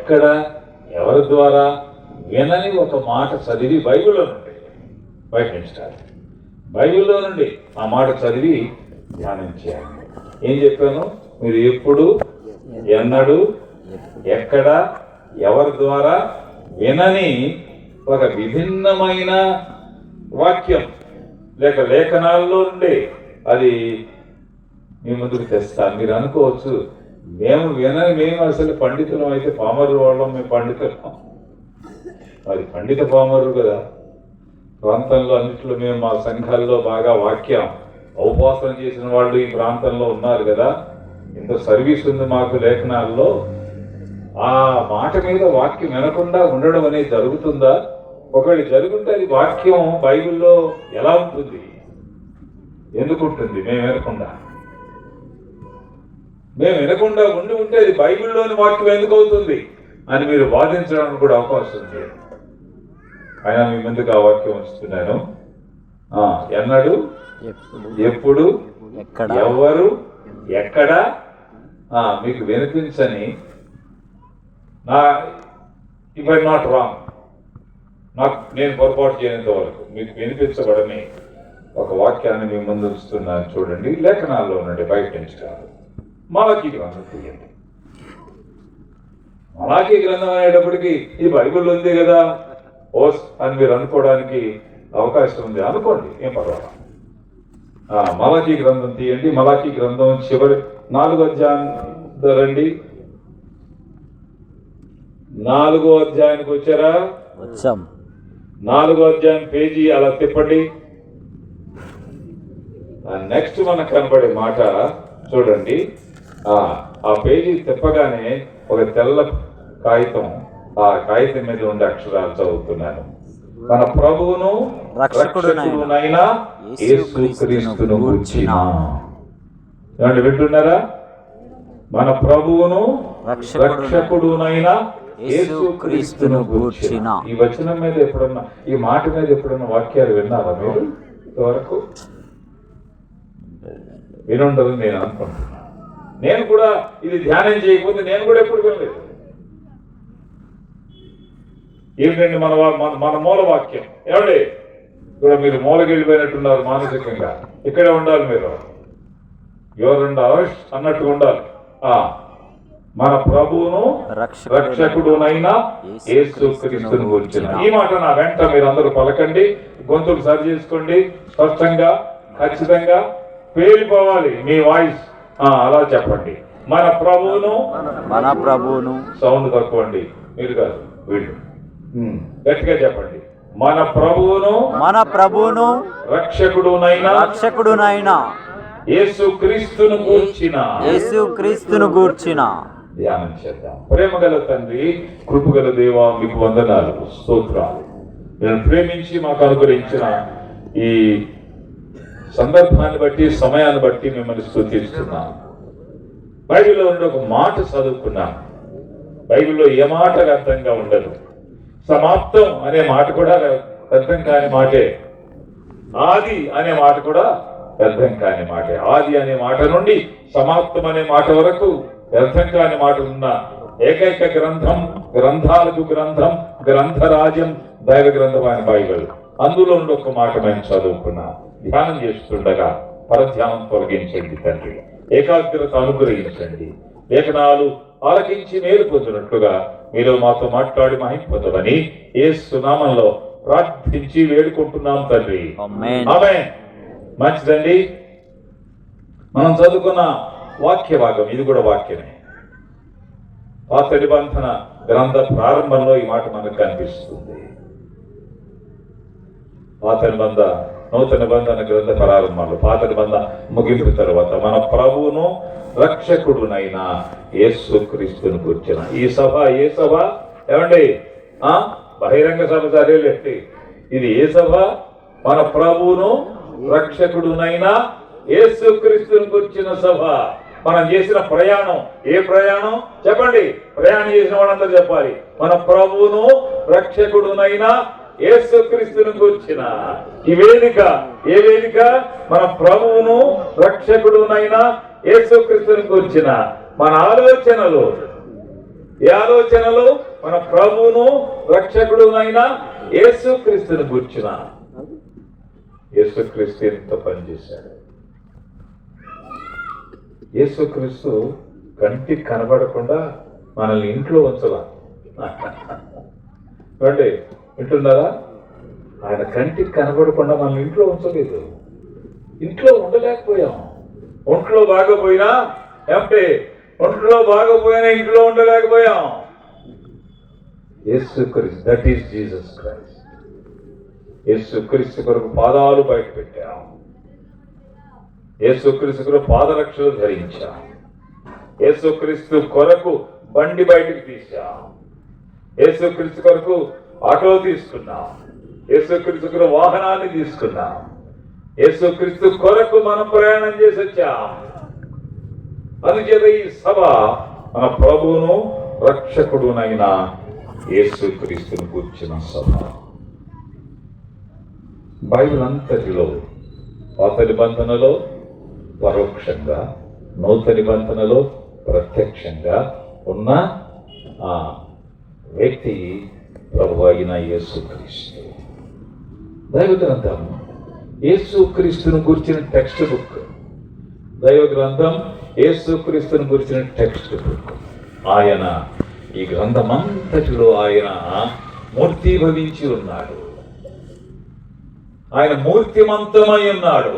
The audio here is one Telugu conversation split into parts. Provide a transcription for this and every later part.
ఎక్కడ ఎవరి ద్వారా వినని ఒక మాట చదివి బైబిల్లో నుండి బయట నుంచి కాదు, బైబిల్లో నుండి ఆ మాట చదివి ధ్యానం చేయాలి. ఏం చెప్పాను? మీరు ఎప్పుడు, ఎన్నడూ, ఎక్కడ, ఎవరి ద్వారా వినని ఒక విభిన్నమైన వాక్యం లేక లేఖనాల్లో నుండి అది మీ ముందుకు తెస్తాను. మీరు అనుకోవచ్చు, మేము అసలు పండితులం అయితే పామరు వాళ్ళం, మేము పండితులం. మరి పండిత పామరు కదా. ప్రాంతంలో అన్నింటిలో మేము మా సంఘాల్లో బాగా వాక్యం ఉపవాసన చేసిన వాళ్ళు ఈ ప్రాంతంలో ఉన్నారు కదా. ఇంత సర్వీస్ ఉంది మాకు లేఖనాల్లో. ఆ మాట మీద వాక్యం వినకుండా ఉండడం అనేది జరుగుతుందా? ఒకవేళ జరుగుంటే అది వాక్యం బైబిల్లో ఎలా ఉంటుంది? ఎందుకు ఉంటుంది? మేము వినకుండా ఉండి ఉంటే అది బైబిల్లోని వాక్యం ఎందుకు అవుతుంది అని మీరు వాదించడానికి కూడా అవకాశం ఉంది. ఆయన మీ ముందుకు ఆ వాక్యం వస్తున్నాను. ఎన్నడు, ఎప్పుడు, ఎవరు, ఎక్కడ మీకు వినిపించని, ఇఫ్ ఐ నాట్ రాంగ్, నేను పొరపాటు చేయనంత వరకు మీకు వినిపించబడని ఒక వాక్యాన్ని మీ ముందు ఉంచుతున్నాను. చూడండి, లేఖనాల్లో ఉండండి, బయట నుంచి కాదు. మలాకీ గ్రంథం తీయండి. మలాకీ గ్రంథం అనేటప్పటికీ ఇది బైబిల్ ఉంది కదా ఓస్ అని మీరు అనుకోవడానికి అవకాశం ఉంది. అనుకోండి, ఏం పర్వాలేదు. మలాకీ గ్రంథం తీయండి. మలాకీ గ్రంథం చివరి 4వ అధ్యాయం రండి. 4వ అధ్యాయానికి వచ్చారా? 4వ అధ్యాయం పేజీ అలా తిప్పండి. నెక్స్ట్ మనకు కనబడే మాట చూడండి. ఆ పేజీ తిప్పగానే ఒక తెల్ల కాగితం, ఆ కాగితం మీద ఉండే అక్షరాలు చదువుతున్నాను. మన ప్రభువును రక్షకుడునైన యేసుక్రీస్తును గూర్చిన. ఏమండి, వింటున్నారా? మన ప్రభువును రక్షకుడునైన యేసుక్రీస్తును గూర్చిన. ఈ వచనం మీద ఎప్పుడన్నా, ఈ మాట మీద ఎప్పుడన్నా వాక్యాలు విన్నారా మీరు ఇంతవరకు? వినుండదు నేను అనుకుంటున్నాను. నేను కూడా ఇది ధ్యానం చేయకపోతే నేను కూడా ఎప్పుడు వినలేదు. ఏమిటండి మన మూల వాక్యం? ఏమండి, కూడా మీరు మూలకి వెళ్ళిపోయినట్టున్నారు మానసికంగా. ఇక్కడే ఉండాలి మీరు, ఎవరుండాలి అన్నట్టు ఉండాలి. మన ప్రభువును రక్షకుడునైన యేసుక్రీస్తును గూర్చిన. ఈ మాట నా వెంట మీరు అందరూ పలకండి. గొంతులు సరి చేసుకోండి. స్పష్టంగా, ఖచ్చితంగా పేలిపోవాలి మీ వాయిస్. అలా చెప్పండి. మన ప్రభువును. సౌండ్ తక్కువండి, మీరు కాదు, వీళ్ళు. గట్టిగా చెప్పండి. మన ప్రభువును రక్షకుడునైన యేసుక్రీస్తును గూర్చిన. ధ్యానం చేద్దాం. ప్రేమగల తండ్రి, కృపగల దేవా, మీకు వందనాలు, స్తోత్రాలు. నేను ప్రేమించి మాకు అనుగ్రహించిన ఈ సందర్భాన్ని బట్టి, సమయాన్ని బట్టి మిమ్మల్ని స్తుతిస్తున్నాను. బైబిల్లో ఉండే ఒక మాట చదువుకున్నాను. బైబిల్లో ఏ మాట వ్యర్థంగా ఉండదు. సమాప్తం అనే మాట కూడా వ్యర్థం కాని మాటే. ఆది అనే మాట కూడా వ్యర్థం కాని మాటే. ఆది అనే మాట నుండి సమాప్తం అనే మాట వరకు వ్యర్థం కాని మాటలు ఉన్న ఏకైక గ్రంథం, గ్రంథాలకు గ్రంథం, గ్రంథరాజ్యం, దైవ గ్రంథం అనే బైబిల్. అందులో నుండి ఒక మాట మేము చదువుకున్నా. ధ్యానం చేస్తుండగా పరధ్యానం తొలగించండి తండ్రి. ఏకాగ్రత అనుగ్రహించండి. లేఖనాలు ఆలకించి మేలు పొందినట్లుగా మీరు మాతో మాట్లాడి మహింపొందమని యేసు నామములో ప్రార్థించి వేడుకుంటున్నాం తండ్రి. ఆమేన్. మంచిదండి. మనం చదువుకున్న వాక్య భాగం ఇది కూడా వాక్యమే. పాత నిబంధన గ్రంథ ప్రారంభంలో ఈ మాట మనకు కనిపిస్తుంది. పాత నిబంధన, నూతన నిబంధన గ్రంథ ప్రారంభంలో, పాత నిబంధన ముగింపు తర్వాత మన ప్రభువును రక్షకుడునైన యేసుక్రీస్తును గూర్చిన. ఈ సభ ఏ సభ? ఏమండి, బహిరంగ సభ సరేలేండి. ఇది ఏ సభ? మన ప్రభువును రక్షకుడునైన యేసుక్రీస్తును గూర్చిన సభ. మనం చేసిన ప్రయాణం ఏ ప్రయాణం చెప్పండి? ప్రయాణం చేసిన వాళ్ళందరూ చెప్పాలి. మన ప్రభువును రక్షకుడునైన యేసుక్రీస్తును గూర్చిన ఈ వేదిక. ఏ వేదిక? మన ప్రభువును రక్షకుడునైన యేసుక్రీస్తును గూర్చిన మన ఆలోచనలు ఈ ఆలోచనలు మన ప్రభువును రక్షకుడునైన యేసుక్రీస్తుని గుర్చిన. యేసుక్రీస్తు ఎంత పనిచేశాడు. యేసుక్రీస్తు కంటికి కనబడకుండా మనల్ని ఇంట్లో ఉంచలా. అంటే వింటున్నారా? ఆయన కంటికి కనబడకుండా మనల్ని ఇంట్లో ఉంచలేదు. ఇంట్లో ఉండలేకపోయాం. ఒంట్లో బాగపోయినా ఏమంటే ఒంట్లో బాగపోయినా ఇంట్లో ఉండలేకపోయాం. యేసుక్రీస్తు, దట్ ఈస్ జీసస్ క్రైస్ట్. యేసుక్రీస్తు కొరకు పాదాలు బయట పెట్టాం. యేసుక్రీస్తు కొరకు పాదరక్షలు ధరించాం. యేసుక్రీస్తు కొరకు బండి బయటకు తీసాం. యేసుక్రీస్తు కొరకు ఆటో తీసుకున్నాం. యేసుక్రీస్తు కొరకు వాహనాన్ని తీసుకున్నాం. యేసుక్రీస్తు కొరకు మనం ప్రయాణం చేసి వచ్చాం. అందుచేత ఈ సభ మన ప్రభువును రక్షకుడునైన యేసుక్రీస్తును కూర్చున్న సభ. బైబిల్ అంతటిలో పాత నిబంధనలో పరోక్షంగా, నూతన నిబంధనలో ప్రత్యక్షంగా ఉన్న ఆ వ్యక్తి ప్రభు అయిన యేసుక్రీస్తు. దైవ గ్రంథం యేసుక్రీస్తును గురించిన టెక్స్ట్ బుక్. దైవ గ్రంథం యేసుక్రీస్తును గురించిన టెక్స్ట్ బుక్. ఆయన ఈ గ్రంథమంతటిలో ఆయన మూర్తిభవించి ఉన్నాడు. ఆయన మూర్తిమంతమై ఉన్నాడు.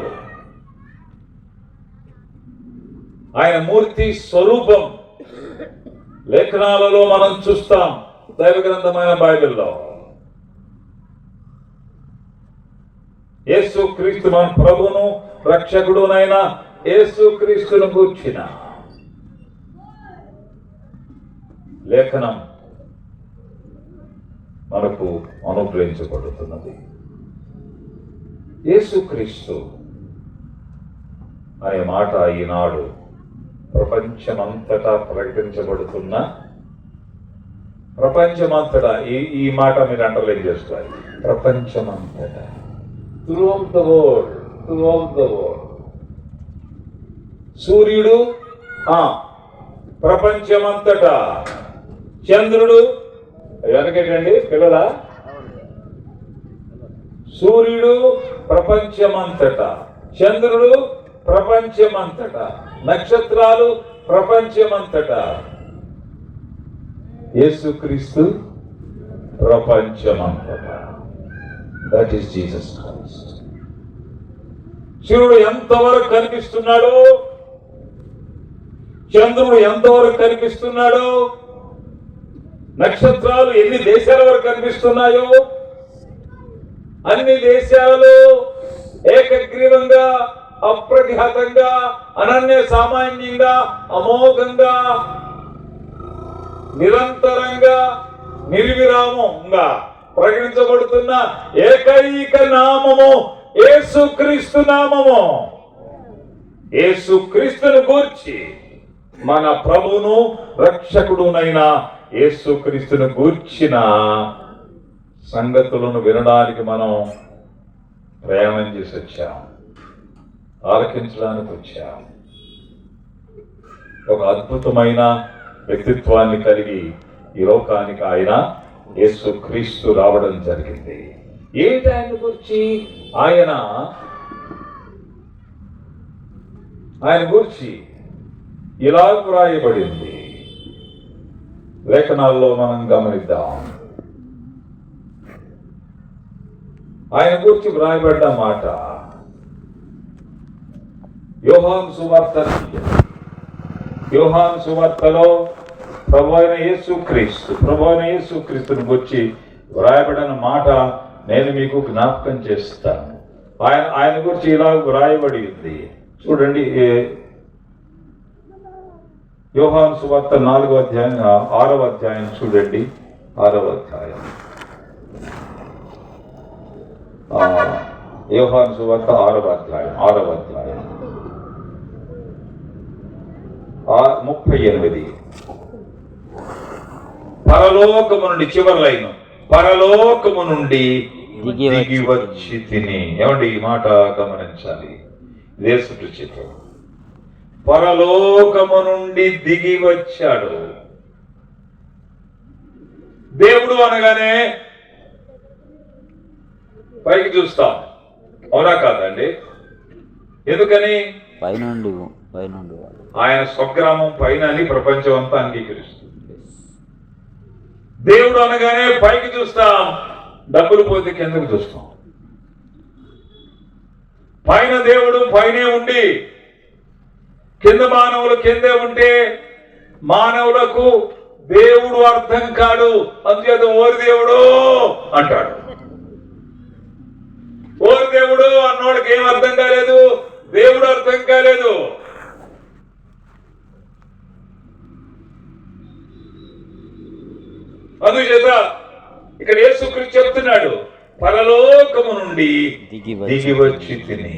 ఆయన మూర్తి స్వరూపం లేఖనాలలో మనం చూస్తాం. దైవ గ్రంథమైన బైబిల్లో యేసుక్రీస్తు మన ప్రభును రక్షకుడునైన యేసుక్రీస్తును గూర్చిన లేఖనం మనకు అనుగ్రహించబడుతున్నది. యేసుక్రీస్తు అనే మాట ఈనాడు ప్రపంచమంతటా ప్రకటించబడుతున్న, ప్రపంచమంతటా ఈ మాట మీరు అండర్లైన్ చేసుకోవాలి. ప్రపంచమంతటా, throughout the world, throughout the world. సూర్యుడు ప్రపంచమంతటా, చంద్రుడు వెనకేటండి పిల్లల, సూర్యుడు ప్రపంచమంతటా, చంద్రుడు ప్రపంచమంతటా, నక్షత్రాలు ప్రపంచమంతటా, యేసుక్రీస్తు ప్రపంచమంతటా. That is Jesus Christ. సూర్యుడు ఎంతవరకు కనిపిస్తున్నాడో, చంద్రుడు ఎంతవరకు కనిపిస్తున్నాడో, నక్షత్రాలు ఎన్ని దేశాల వరకు కనిపిస్తున్నాయో, అన్ని దేశాలలో ఏకగ్రీవంగా, అప్రతిహతంగా, అనన్య సామాన్యంగా, అమోఘంగా, నిరంతరంగా, నిర్విరామంగా ప్రకటించబడుతున్న ఏకైక నామము యేసుక్రీస్తు నామము. యేసుక్రీస్తును గూర్చి మన ప్రభువును రక్షకుడునైన యేసుక్రీస్తును గూర్చిన సంగతులను వినడానికి మనం ప్రయాణం చేసి వచ్చాం, ఆలకించడానికి వచ్చాం. ఒక అద్భుతమైన వ్యక్తిత్వాన్ని కలిగి ఈ లోకానికి ఆయన యేసుక్రీస్తు రావడం జరిగింది. ఏంటి ఆయన గురించి? ఆయన గురించి ఇలా వ్రాయబడింది. లేఖనాల్లో మనం గమనిద్దాం. ఆయన గురించి వ్రాయబడ్డ మాట యోహాను సువార్తలో ప్రభు అయిన యేసుక్రీస్తుని గురించి వ్రాయబడిన మాట నేను మీకు జ్ఞాపకం చేస్తాను. ఆయన గురించి ఇలా వ్రాయబడి ఉంది. చూడండి, యోహాను సువార్త 4వ అధ్యాయం 6వ అధ్యాయం చూడండి. 6వ అధ్యాయం, యోహాను సువార్త 6వ అధ్యాయం 38. పరలోకము నుండి, చివరి లైన్, పరలోకము నుండి దిగి వచ్చి తిని. ఏమండి ఈ మాట గమనించాలి. ఇదే సుచిత్రం. పరలోకము నుండి దిగి వచ్చాడు. దేవుడు అనగానే పైకి చూస్తాం, అవునా కాదండి? ఎందుకని? పైనుండి ఆయన స్వగ్రామం పైన అని ప్రపంచం అంతా అంగీకరిస్తుంది. దేవుడు అనగానే పైకి చూస్తాం, డబ్బులు పోతే కిందకు చూస్తాం. పైన దేవుడు పైనే ఉండి కింద మానవులు కిందే ఉంటే మానవులకు దేవుడు అర్థం కాడు. అందుచేత ఓరి దేవుడు అంటాడు. ఓరి దేవుడు అన్నోడికి ఏం అర్థం కాలేదు, దేవుడు అర్థం కాలేదు. అందుచేత ఇక్కడ యేసుక్రీస్తు చెప్తున్నాడు, పరలోకము నుండి దిగి వచ్చి తిని.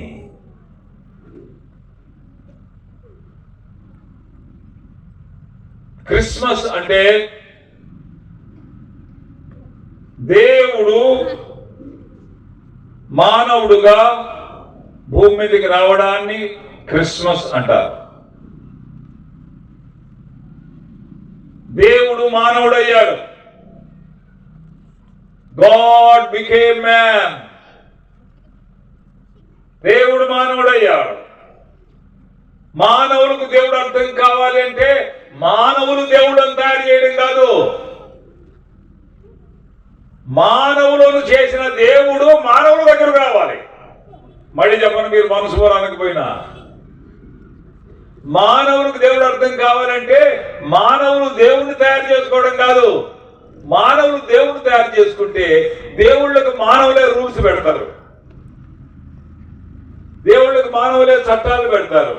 క్రిస్మస్ అంటే దేవుడు మానవుడుగా భూమి మీదకి రావడాన్ని క్రిస్మస్ అంటారు. దేవుడు మానవుడయ్యాడు. God became man. దేవుడు మానవుడయ్యాడు. మానవులకు దేవుడు అర్థం కావాలి అంటే మానవులు దేవుడు తయారు చేయడం కాదు, మానవులను చేసిన దేవుడు మానవుల దగ్గర రావాలి. మళ్ళీ చెప్పండి, మీరు మనసు అనకపోయినా, మానవులకు దేవుడు అర్థం కావాలంటే మానవులు దేవుణ్ణి తయారు చేసుకోవడం కాదు, మానవులు దేవుణ్ణి తయారు చేసుకుంటే దేవుళ్ళకు మానవులే రూల్స్ పెడతారు, దేవుళ్ళకు మానవులే చట్టాలు పెడతారు,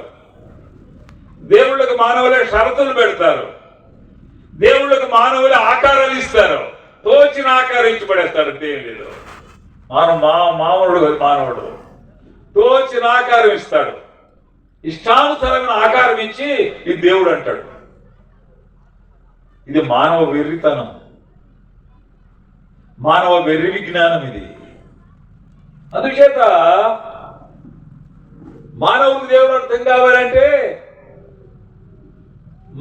దేవుళ్ళకు మానవులే షరతులు పెడతారు, దేవుళ్ళకు మానవులే ఆకారాలు ఇస్తారు. తోచిన ఆకారం ఇచ్చి పడేస్తాడు దేవుడు. మానవుడు తోచిన ఆకారం ఇస్తాడు, ఇష్టానుసారమైన ఆకారం ఇచ్చి ఇది దేవుడు అంటాడు. ఇది మానవ వెర్రితనం, మానవ వెర్రి విజ్ఞానం ఇది. అందుచేత మానవులకు దేవుడు అర్థం కావాలంటే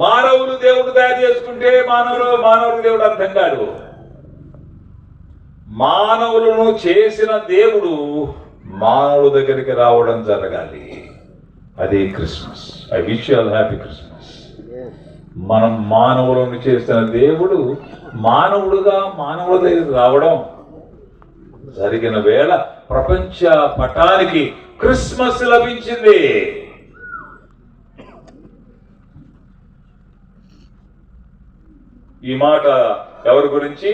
మానవులు దేవుడు తయారు చేసుకుంటే మానవులకు దేవుడు అర్థం కాదు. మానవులను చేసిన దేవుడు మానవుల దగ్గరికి రావడం జరగాలి. అదే Christmas. I wish you all happy Christmas. మనం మానవులను చేసిన దేవుడు మానవుడుగా మానవుల దగ్గరికి రావడం జరిగిన వేళ ప్రపంచ పటానికి క్రిస్మస్ లభించింది. ఈ మాట ఎవరి గురించి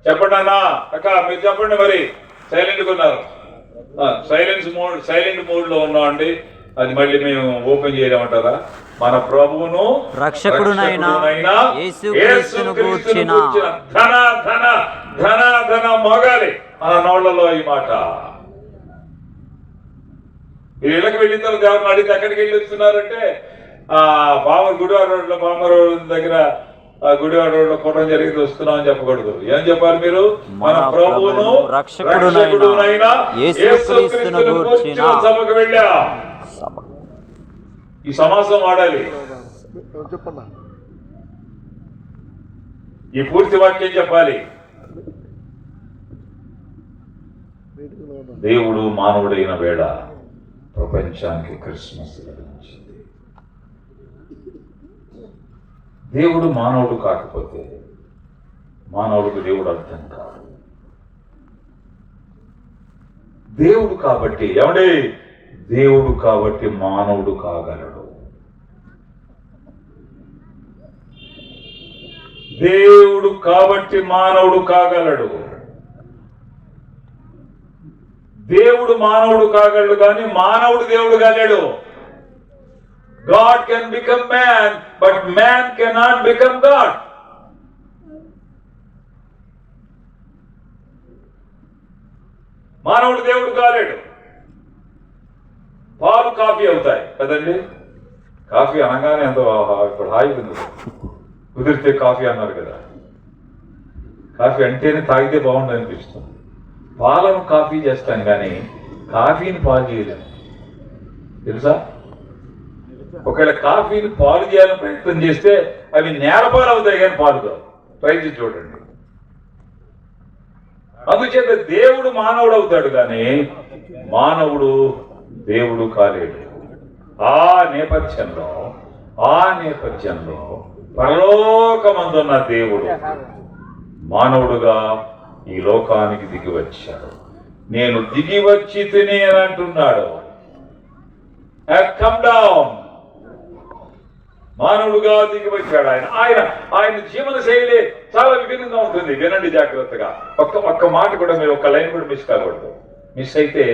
చెప్పండి అన్నా? అక్క మీరు చెప్పండి. మరి సైలెంట్గా ఉన్నారు. సైలెంట్ మోడ్ లో ఉన్నామండి. అది మళ్ళీ మేము ఓపెన్ చేయలేమంటారా? మన ప్రభువును రక్షకుడునైన యేసుక్రీస్తును గూర్చిన ధన ధన ధన ధన మోగాలి మన నోళ్లలో ఈ మాట. మీరు ఇళ్ళకి వెళ్ళిన తర్వాత ఎవరిని అడిగితే ఎక్కడికి వెళ్ళి వస్తున్నారంటే గుడివాడ రోడ్లో బామర్ దగ్గర గుడివాడ రోడ్లో కొట్టడం జరిగింది, వస్తున్నాం అని చెప్పకూడదు. ఏం చెప్పాలి మీరు? మన ప్రభువును రక్షకుడునైన యేసుక్రీస్తును గూర్చిన సభకు వెళ్ళాం. ఈ సమాసం వాడాలి. ఈ పూర్తి వాక్యం చెప్పాలి. దేవుడు మానవుడైన వేళ ప్రపంచానికి క్రిస్మస్ లభించింది. దేవుడు మానవుడు కాకపోతే మానవుడికి దేవుడు అర్థం కాదు. దేవుడు కాబట్టి ఏమండి? దేవుడు కాబట్టి మానవుడు కాగలడు. దేవుడు కాబట్టి మానవుడు కాగలడు. దేవుడు మానవుడు కాగలడు కానీ మానవుడు దేవుడు కాలేడు. God can become man, but man cannot become God. మానవుడు దేవుడు కాలేడు. పాలు కాఫీ అవుతాయి కదండి. కాఫీ అనగానే ఎంతో ఇప్పుడు హాయి ఉంది. కుదిరితే కాఫీ అన్నారు కదా. కాఫీ అంటేనే తాగితే బాగుంది అనిపిస్తుంది. పాలను కాఫీ చేస్తాం కానీ కాఫీని పాలు చేయలేము, తెలుసా? ఒకవేళ కాఫీని పాలు చేయాలని ప్రయత్నం చేస్తే అవి నేలపాలు అవుతాయి కానీ పాలు కావు. ట్రై చేసి చూడండి. అందుచేత దేవుడు మానవుడు అవుతాడు కానీ మానవుడు దేవుడు కాలేడు. ఆ నేపథ్యంలో పరలోకమందున్న దేవుడు మానవుడుగా ఈ లోకానికి దిగి వచ్చాడు. నేను దిగి వచ్చి తిని అని అంటున్నాడు. కమ్ డౌన్, మానవుడుగా దిగి వచ్చాడు ఆయన జీవన శైలి చాలా విభిన్నంగా ఉంటుంది. వినండి జాగ్రత్తగా. ఒక్క మాట కూడా మీరు ఒక్క లైన్ కూడా మిస్ కాకూడదు. మిస్ అయితే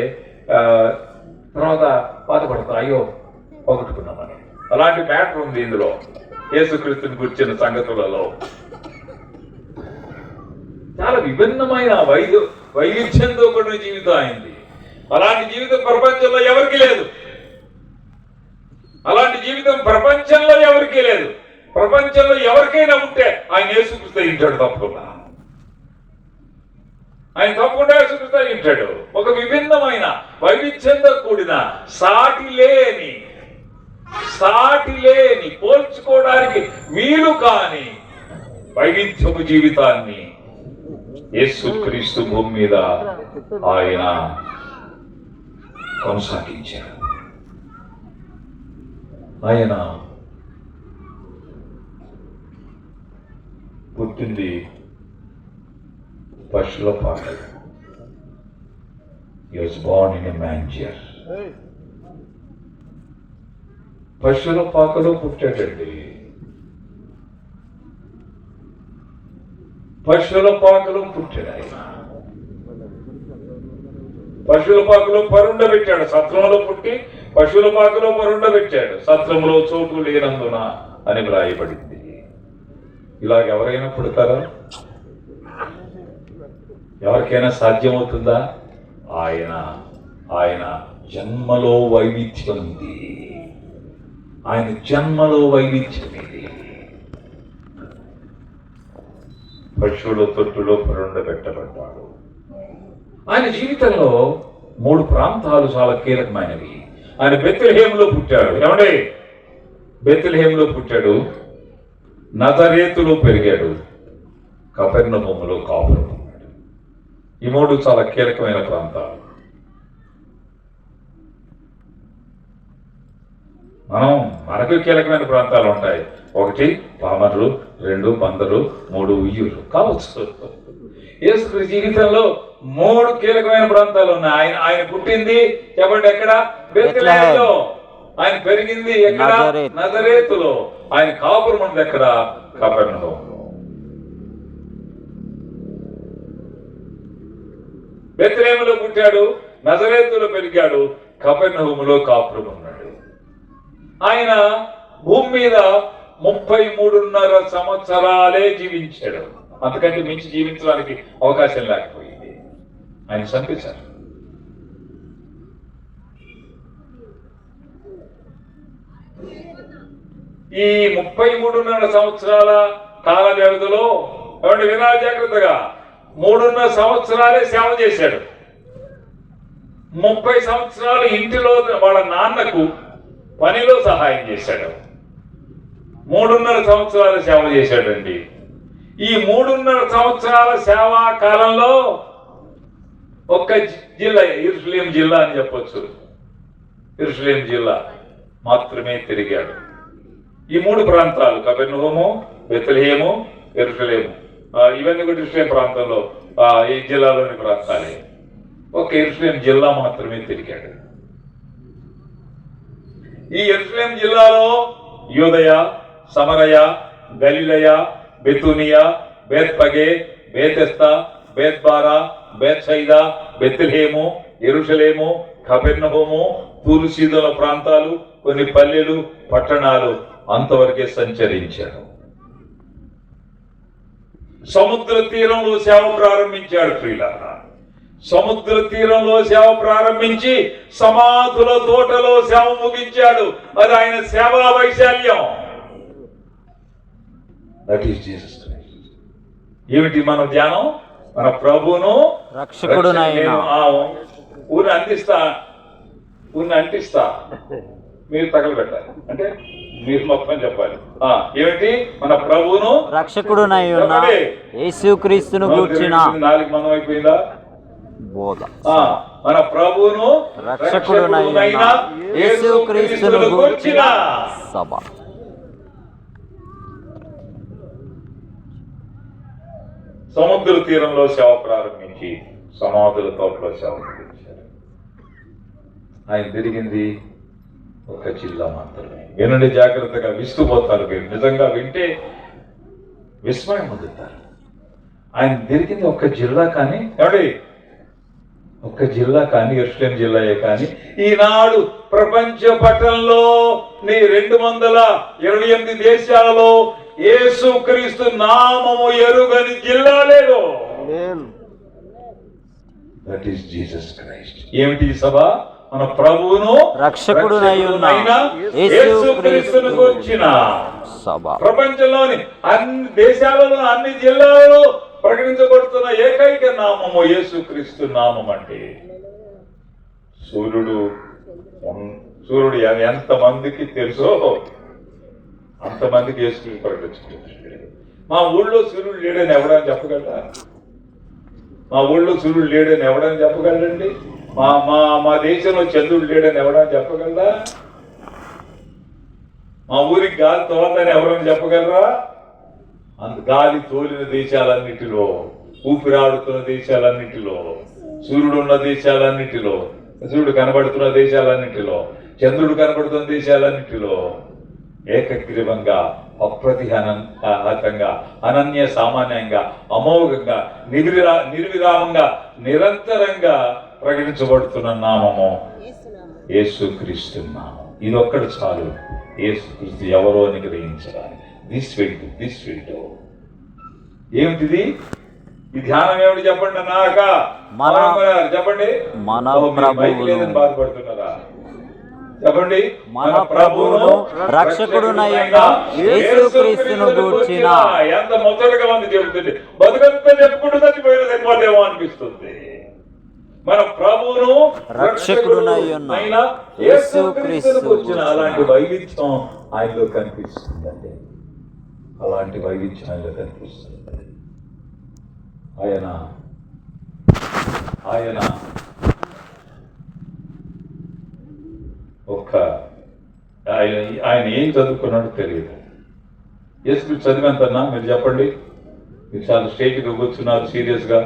తర్వాత బాధపడతారు, అయ్యో పోగొట్టుకున్నామని. అలాంటి మ్యాటర్ ఉంది ఇందులో. యేసుక్రీస్తుని గురించిన సంగతులలో చాలా విభిన్నమైన వైవిధ్యంతో కూడిన జీవితం అయింది. అలాంటి జీవితం ప్రపంచంలో ఎవరికి లేదు. అలాంటి జీవితం ప్రపంచంలో ఎవరికీ లేదు. ప్రపంచంలో ఎవరికైనా ఉంటే ఆయన యేసుక్రీస్తు ఇంటాడు తప్పకుండా. ఆయన తప్పకుండా యేసుక్రీస్తు ఇంటాడు. ఒక విభిన్నమైన వైవిధ్యంతో కూడిన సాటి లేని పోల్చుకోవడానికి వీలు కాని వైవిధ్యపు జీవితాన్ని యేసుక్రీస్తు భూమి మీద ఆయన కొనసాగించారు. ఆయన పుట్టింది పశువుల పాకలో. He was born in a manger. పశువుల పాకలో పుట్టాడండి. పశువుల పాకలో పుట్టాడు ఆయన. పశువుల పాకలో పరుండబెట్టాడు. సత్రంలో పుట్టి పశువుల పాకలో పరుండబెట్టాడు. సత్రంలో చోటు లేనందున అని వ్రాయబడింది. ఇలాగ ఎవరైనా పుడతారా? ఎవరికైనా సాధ్యమవుతుందా? ఆయన జన్మలో వైవిధ్యం ఉంది. ఆయన జన్మలో వైవిధ్యం ఇది. పశువుల తొట్టులో పరుండబెట్టబడ్డాడు. ఆయన జీవితంలో 3 ప్రాంతాలు చాలా కీలకమైనవి. ఆయన బెత్లెహేములో పుట్టాడు. ఏమండి? బెత్లెహేములో పుట్టాడు, నజరేతులో పెరిగాడు, కపెర్నహూములో కాపురం ఉన్నాడు. ఈ 3 చాలా కీలకమైన ప్రాంతాలు. మనకు కీలకమైన ప్రాంతాలు ఉంటాయి. 1 పామర్లు, 2 బందరు, 3 ఉయ్యూరు కావచ్చు. యేసుక్రీస్తు జీవితంలో 3 కీలకమైన ప్రాంతాలు ఉన్నాయి. ఆయన పుట్టింది చెప్పండి ఎక్కడ? బెత్లెహేములో. ఆయన పెరిగింది ఎక్కడ? నజరేతులో. ఆయన కాపురం ఉన్నది ఎక్కడ? కపెర్నహూములో. బెత్లెహేములో పుట్టాడు, నజరేతులో పెరిగాడు, కపెర్నహూములో కాపురం ఉన్నాడు. ఆయన భూమి మీద 33.5 సంవత్సరాలే జీవించాడు. అంతకంటే మించి జీవించడానికి అవకాశం లేకపోయింది. ఆయన చంపేశారు. ఈ 33.5 సంవత్సరాల కాల వ్యవధిలో ఏమంటే వినాలి జాగ్రత్తగా, 3.5 సంవత్సరాలే సేవ చేశాడు. 30 సంవత్సరాలు ఇంటిలో వాళ్ళ నాన్నకు పనిలో సహాయం చేశాడు. 3.5 సంవత్సరాలు సేవ చేశాడండి. ఈ 3.5 సంవత్సరాల సేవా కాలంలో ఒక్క జిల్లా, యెరూషలేం జిల్లా అని చెప్పొచ్చు, యెరూషలేం జిల్లా మాత్రమే తిరిగాడు. ఈ 3 ప్రాంతాలు కపెర్నహూము, బెత్లెహేము, యెరూషలేము, ఇవన్నీ కూడా యెరూషలేం ప్రాంతంలో ఈ జిల్లాలోని ప్రాంతాలే. ఒక యెరూషలేం జిల్లా మాత్రమే తిరిగాడు. ఈ యెరూషలేం జిల్లాలో యూదయ, సమరయ, గలిలయ, బెతూనియా, బేత్పగే, బేతెస్తా, బేత్బారా, బేత్సైదా, బెత్లెహేము, యెరూషలేము, కపెర్నహూము, తూరు సీదోన ప్రాంతాలు, కొన్ని పల్లెలు, పట్టణాలు అంతవరకే సంచరించాడు. సముద్ర తీరంలో సేవ ప్రారంభించాడు. ప్రియులారా, సముద్ర తీరంలో సేవ ప్రారంభించి సమాధుల తోటలో సేవ ముగించాడు. అది ఆయన సేవా వైశాల్యం. That is Jesus Christ. ఏమిటి మన ధ్యానం? మన ప్రభువును రక్షకుడు ఊరిని అంటిస్తా మీరు తగలబెట్టాలి. అంటే మీరు మొత్తం చెప్పాలి. ఏమిటి? మన ప్రభువును రక్షకుడునై ఉన్న యేసుక్రీస్తును గూర్చిన 4 మందం అయిపోయిందా? బోధ. మన ప్రభువును రక్షకుడునై ఉన్న యేసుక్రీస్తును గూర్చిన సభ. సముద్ర తీరంలో సేవ ప్రారంభించి సమాధుల తోటలో సేవ చేశారు. ఆయన తిరిగింది ఒక జిల్లా మాత్రమే. వినండి జాగ్రత్తగా, విస్తుపోతారు మీరు. నిజంగా వింటే విస్మయం పొందుతారు. ఆయన తిరిగింది ఒక జిల్లా, కానీ ఎవడి ఒక జిల్లా కానీ, యెరూషలేం జిల్లాయే కానీ, ఈనాడు ప్రపంచ పటంలో 228 దేశాలలో యేసుక్రీస్తు నామము ఎరుగని జిల్లా లేదు. That is Jesus Christ. ఏమిటి ఈ సభ? మన ప్రభువును రక్షకుడునై ఉన్న యేసుక్రీస్తును గూర్చిన సభ. ప్రపంచంలోని అన్ని దేశాలలో, అన్ని జిల్లాలలో ప్రకటించబడుతున్న ఏకైక నామము యేసుక్రీస్తు నామం. అంటే సూర్యుడు ఎంతమందికి తెలుసో అంతమందికి యేసుక్రీస్తు ప్రకటించుకుంటున్నాడు. మా ఊళ్ళో సూర్యుడు లేడని ఎవడని చెప్పగలరా? మా ఊళ్ళో సూర్యుడు లేడని ఎవడని చెప్పగలరండి? మా మా మా దేశంలో చంద్రుడు లేడని ఎవడని చెప్పగలరా? మా ఊరికి గాలి తోలని ఎవరని చెప్పగలరా? గాలి తోలిన దేశాలన్నిటిలో, ఊపిరాడుతున్న దేశాలన్నిటిలో, సూర్యుడు ఉన్న దేశాలన్నిటిలో, సూర్యుడు కనబడుతున్న దేశాలన్నిటిలో, చంద్రుడు కనబడుతున్న దేశాలన్నిటిలో ఏకగ్రీవంగా, అప్రతిహతంగా, అనన్య సామాన్యంగా, అమోఘంగా, నిర్విరామంగా, నిరంతరంగా ప్రకటించబడుతున్న నామము యేసుక్రీస్తు నామం. ఇదొక్కడు చాలు యేసుక్రీస్తు ఎవరో అని గ్రహించడానికి. This will do. ఏమిటిది? ఈ ధ్యానం ఏమిటి చెప్పండి? చెప్పండి. బాధపడుతున్నారా? చెప్పండి. మన ప్రభువును రక్షకుడునై ఉన్న యేసుక్రీస్తును గూర్చిన. ఎంత మొదలుగా మంది చెబుతుంది, బతుకంతా చెప్పుకుంటూ చచ్చిపోయిన సరిపోదేమో అనిపిస్తుంది. మన ప్రభువును రక్షకుడునై ఉన్న యేసుక్రీస్తును గూర్చిన. అలాంటి వైవిధ్యం ఆయనలో కనిపిస్తుందండి. అలాంటి వైవిధ్యం ఆయనలో కనిపిస్తుంది. ఆయన ఆయన ఏం చదువుకున్నాడో తెలియదు. యేసుక్రీస్తు చదివేంతన్నా మీరు చెప్పండి. మీరు చాలా స్టేట్గా కూర్చున్నారు సీరియస్గా.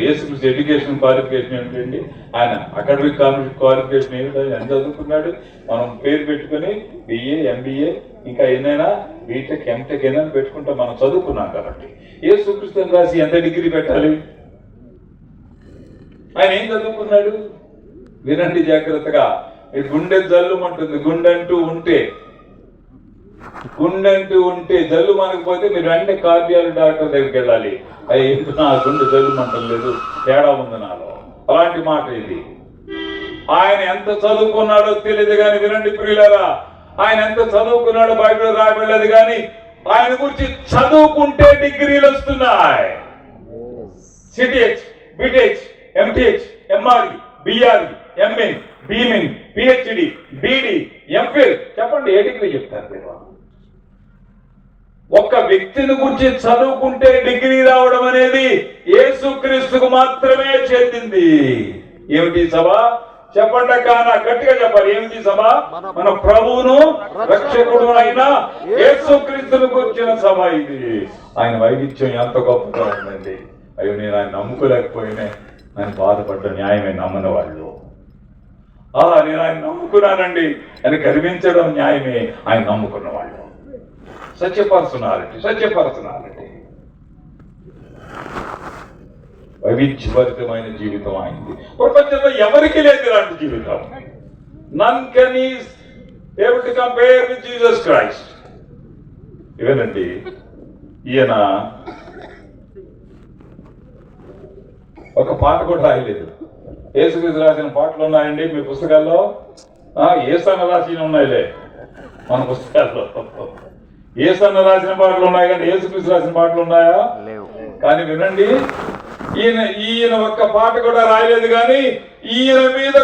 యేసుక్రీస్తు ఎడ్యుకేషన్ క్వాలిఫికేషన్ ఏంటండి? ఆయన అకాడమిక్ క్వాలిఫికేషన్ ఏమిటి? ఆయన ఎంత చదువుకున్నాడు? మనం పేరు పెట్టుకుని BA, MBA, ఇంకా ఏదైనా బీటెక్, ఎంటెక్ ఏదైనా పెట్టుకుంటే మనం చదువుకున్నాం కాబట్టి. యేసుక్రీస్తు రాసి ఎంత డిగ్రీ పెట్టాలి? ఆయన ఏం చదువుకున్నాడు? వినండి జాగ్రత్తగా. ఈ గుండె జల్లుమంటుంది. గుండెంటూ ఉంటే జల్లు మనకపోతే మీరు వెంటనే కార్డియాలజీ డాక్టర్ దగ్గరికి వెళ్ళాలి. ఏంటి నా గుండె జల్లుమంటం లేదు, తేడా ఉంది నాలో. అలాంటి మాట ఇది. ఆయన ఎంత చదువుకున్నాడో తెలియదు కానీ, వినండి ప్రియులారా, ఆయన ఎంత చదువుకున్నాడో బైబిల్ రాయబడలేదు కానీ, ఆయన గురించి చదువుకుంటే డిగ్రీలు వస్తున్నాయి. CTH, బిటిహెచ్, MTH, MRE, BRE, MN, BMIN, PhD, BD, MPhil. చెప్పండి, ఏ డిగ్రీ చెప్తారు మీరు? ఒక్క వ్యక్తిని గురించి చదువుకుంటే డిగ్రీ రావడం అనేది యేసుక్రీస్తుకు మాత్రమే చెందింది. ఏమిటి సభ? చెప్పండి కానా, గట్టిగా చెప్పాలి. ఏమిటి సభ? మన ప్రభువును రక్షకుడు అయిన యేసుక్రీస్తును గురించిన సభ ఇది. ఆయన వైవిధ్యం ఎంత గొప్పగా ఉందండి. అయ్యో, నేను ఆయన నమ్ముకోలేకపోయినా ఆయన బాధపడ్డ న్యాయమే నమ్మని వాళ్ళు. నేను ఆయన నమ్ముకున్నానండి అని గర్వించడం న్యాయమే ఆయన నమ్ముకున్న వాళ్ళు. సత్యపరచునాలండి. వైవిధ్యభరితమైన జీవితం అయింది. ప్రపంచంలో ఎవరికి లేదు ఇలాంటి జీవితం. None can is able to compare with Jesus Christ. ఇవేనండి, ఈయన ఒక పాట కూడా రాయలేదు. యేసుక్రీస్తు రాసిన పాటలు ఉన్నాయండి మీ పుస్తకాల్లో. యేసన్న రాసిన ఉన్నాయిలే మన పుస్తకాల్లో. యేసన్న రాసిన పాటలు ఉన్నాయి కానీ యేసుక్రీస్తు రాసిన పాటలు ఉన్నాయా? కానీ వినండి, ఈయన ఒక్క పాట కూడా రాయలేదు కానీ ఈయన మీద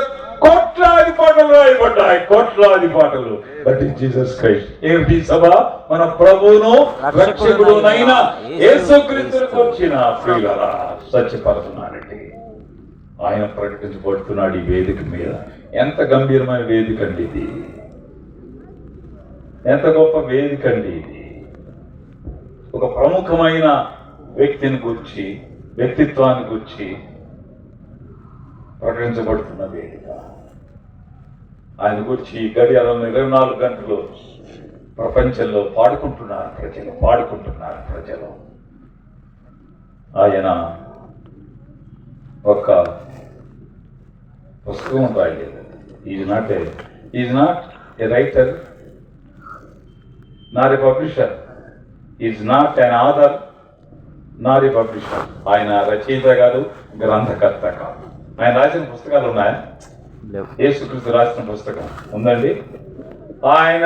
1,00,000 కోట్లాది పాటలు రాయబడ్డాయి, కోట్లాది పాటలు. బట్ జీసస్ క్రైస్ట్ ఏమిటి సభ? మన ప్రభువును రక్షకుడునైన యేసుక్రీస్తును కూర్చిన ప్రియులారా, సత్యపడుతున్నానండి. ఆయన ప్రకటించబడుతున్నాడు ఈ వేదిక మీద. ఎంత గంభీరమైన వేదిక అండి ఇది, ఎంత గొప్ప వేదిక అండి ఇది. ఒక ప్రముఖమైన వ్యక్తిని గురించి, వ్యక్తిత్వాన్ని గురించి ప్రకటించబడుతున్న వేదిక. ఆయన గురించి గడియారంలో 24 గంటలు ప్రపంచంలో పాడుకుంటున్నారు ప్రజలు. ఆయన ఒక పుస్తకం రాయలేదు. Is not a writer, not a publisher, is not an author, not a publisher. ఆయన రచయిత కాదు, గ్రంథకర్త కాదు. ఆయన రాసిన పుస్తకాలు ఉన్నాయా? యేసుక్రీస్తు రాసిన పుస్తకం ఉందండి. ఆయన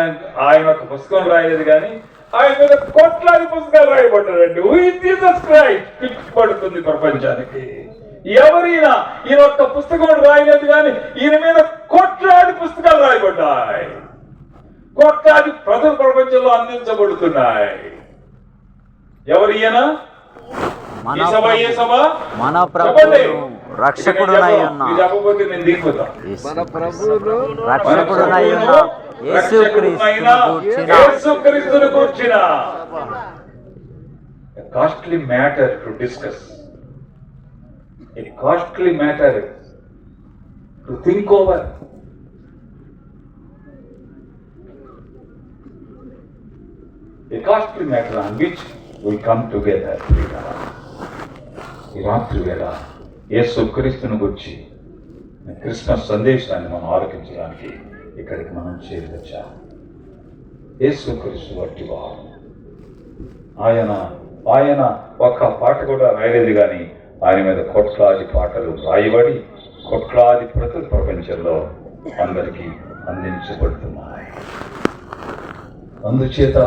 ఒక పుస్తకం రాయలేదు, కానీ ఆయన మీద కోట్లాది పుస్తకాలు రాయబడ్డారండి. జీసస్ క్రైస్ట్ పిలుపుబడుతుంది ప్రపంచానికి. ఎవరైనా ఈయన ఒక్క పుస్తకం రాయలేదు, కానీ ఈయన మీద కోట్లాది పుస్తకాలు రాయబడ్డాయి, కోట్లాది ప్రజలు ప్రపంచంలో అందించబడుతున్నాయి. ఎవరు ఈయన? మన ప్రభువు రక్షకుడునై ఉన్న రక్షకుడునై ఉన్న యేసుక్రీస్తును గూర్చిన costly matter to discuss, a costly matter to think over. A costly matter on which we come together. ఈ రాత్రి వేళ యేసుక్రీస్తును గురించి క్రిస్మస్ సందేశాన్ని మనం ఆలోచించడానికి ఇక్కడికి మనం చేరవచ్చాం. యేసుక్రీస్తు వంటి వారు. ఆయన ఒక్క పాట కూడా రాయలేదు, కానీ ఆయన మీద కోట్లాది పాటలు రాయబడి కోట్లాది ప్రతి ప్రపంచంలో అందరికీ అందించబడుతున్నాయి. అందుచేత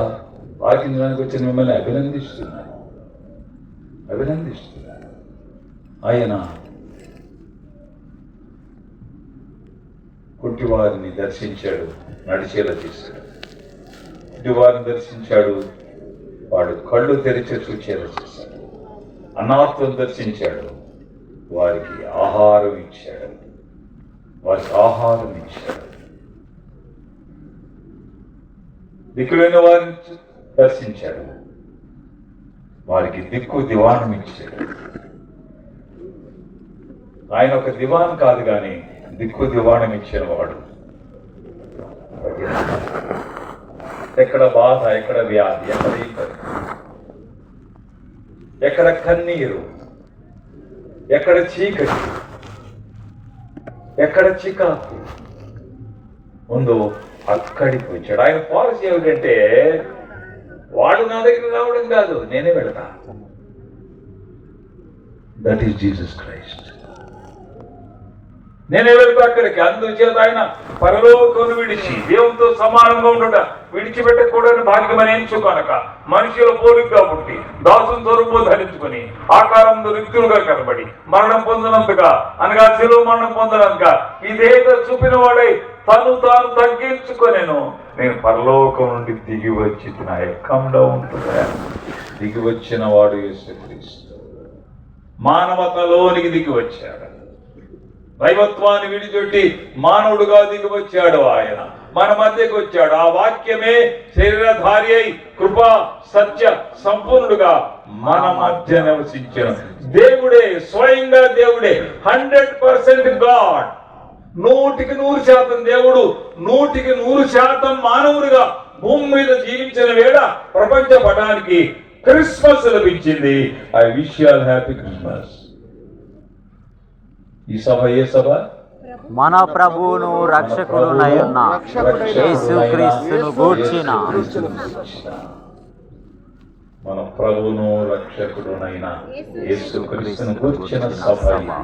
ఆలకించడానికి వచ్చిన మిమ్మల్ని అభినందిస్తున్నాను. ఆయన కుంటివారిని దర్శించాడు, నడిచేలా చేశాడు. కుంటివారిని దర్శించాడు, వాడు కళ్ళు తెరిచి చూచేలా చేశాడు. అనాథులను దర్శించాడు, వారికి ఆహారం ఇచ్చాడు. దిక్కులేని వారిని దర్శించాడు, వారికి దిక్కు దివాణం ఇచ్చాడు. ఆయన ఒక దివాన్ కాదు, కానీ దిక్కు దివాణం ఇచ్చిన వాడు. ఎక్కడ బాధ, ఎక్కడ వ్యాధి, ఎక్కడ ఇబ్బంది, ఎక్కడ కన్నీరు, ఎక్కడ చీకటి, ఎక్కడ చికాకు ఉందో అక్కడికి వచ్చాడు. ఆయన పాలసీ ఏమిటంటే, వాడు నా దగ్గర రావడం కాదు, నేనే వెళతా. That is Jesus Christ. నేనే వెళ్తా అక్కడికి. అందుచేత ఆయన పరలోకం విడిచి దేవునితో సమానంగా ఉండుట విడిచిపెట్టకూడని భాగ్యమని ఎంచుకొనక, మనుషుల పోలికగా పుట్టి దాసుని స్వరూపం ధరించుకొని ఆకారంతో రిక్తులుగా కనబడి మరణం పొందినంతగా, అనగా శిలువ మరణం పొందినంతగా ఇదేత చూపిన వాడై తను తాను తగ్గించుకొనెను. నేను పరలోకం నుండి దిగి వచ్చి కమ్ డౌన్ టు ఎర్త్. దిగి వచ్చిన వాడు యేసుక్రీస్తు. మానవతలోనికి దిగి వచ్చాడు. దైవత్వాన్ని విడిచొట్టి మానవుడుగా దిగి వచ్చాడు. ఆయన మన మధ్యకు వచ్చాడు. ఆ వాక్యమే శరీరధారి అయి కృపా సత్య సంపూర్ణుడుగా మన మధ్య నివసించిన దేవుడే, స్వయంగా దేవుడే. 100% గాడ్. 100% దేవుడు, 100% మానవుడిగా భూమి మీద జీవించిన వేళ ప్రపంచ పటానికి క్రిస్మస్ లభించింది. I wish you all happy Christmas. ఈ సభ ఏ సభ? మన ప్రభువును రక్షకుడునై ఉన్న యేసుక్రీస్తును గూర్చిన. మన ప్రభువును రక్షకుడునైన యేసుక్రీస్తును గూర్చిన సభ ఇది.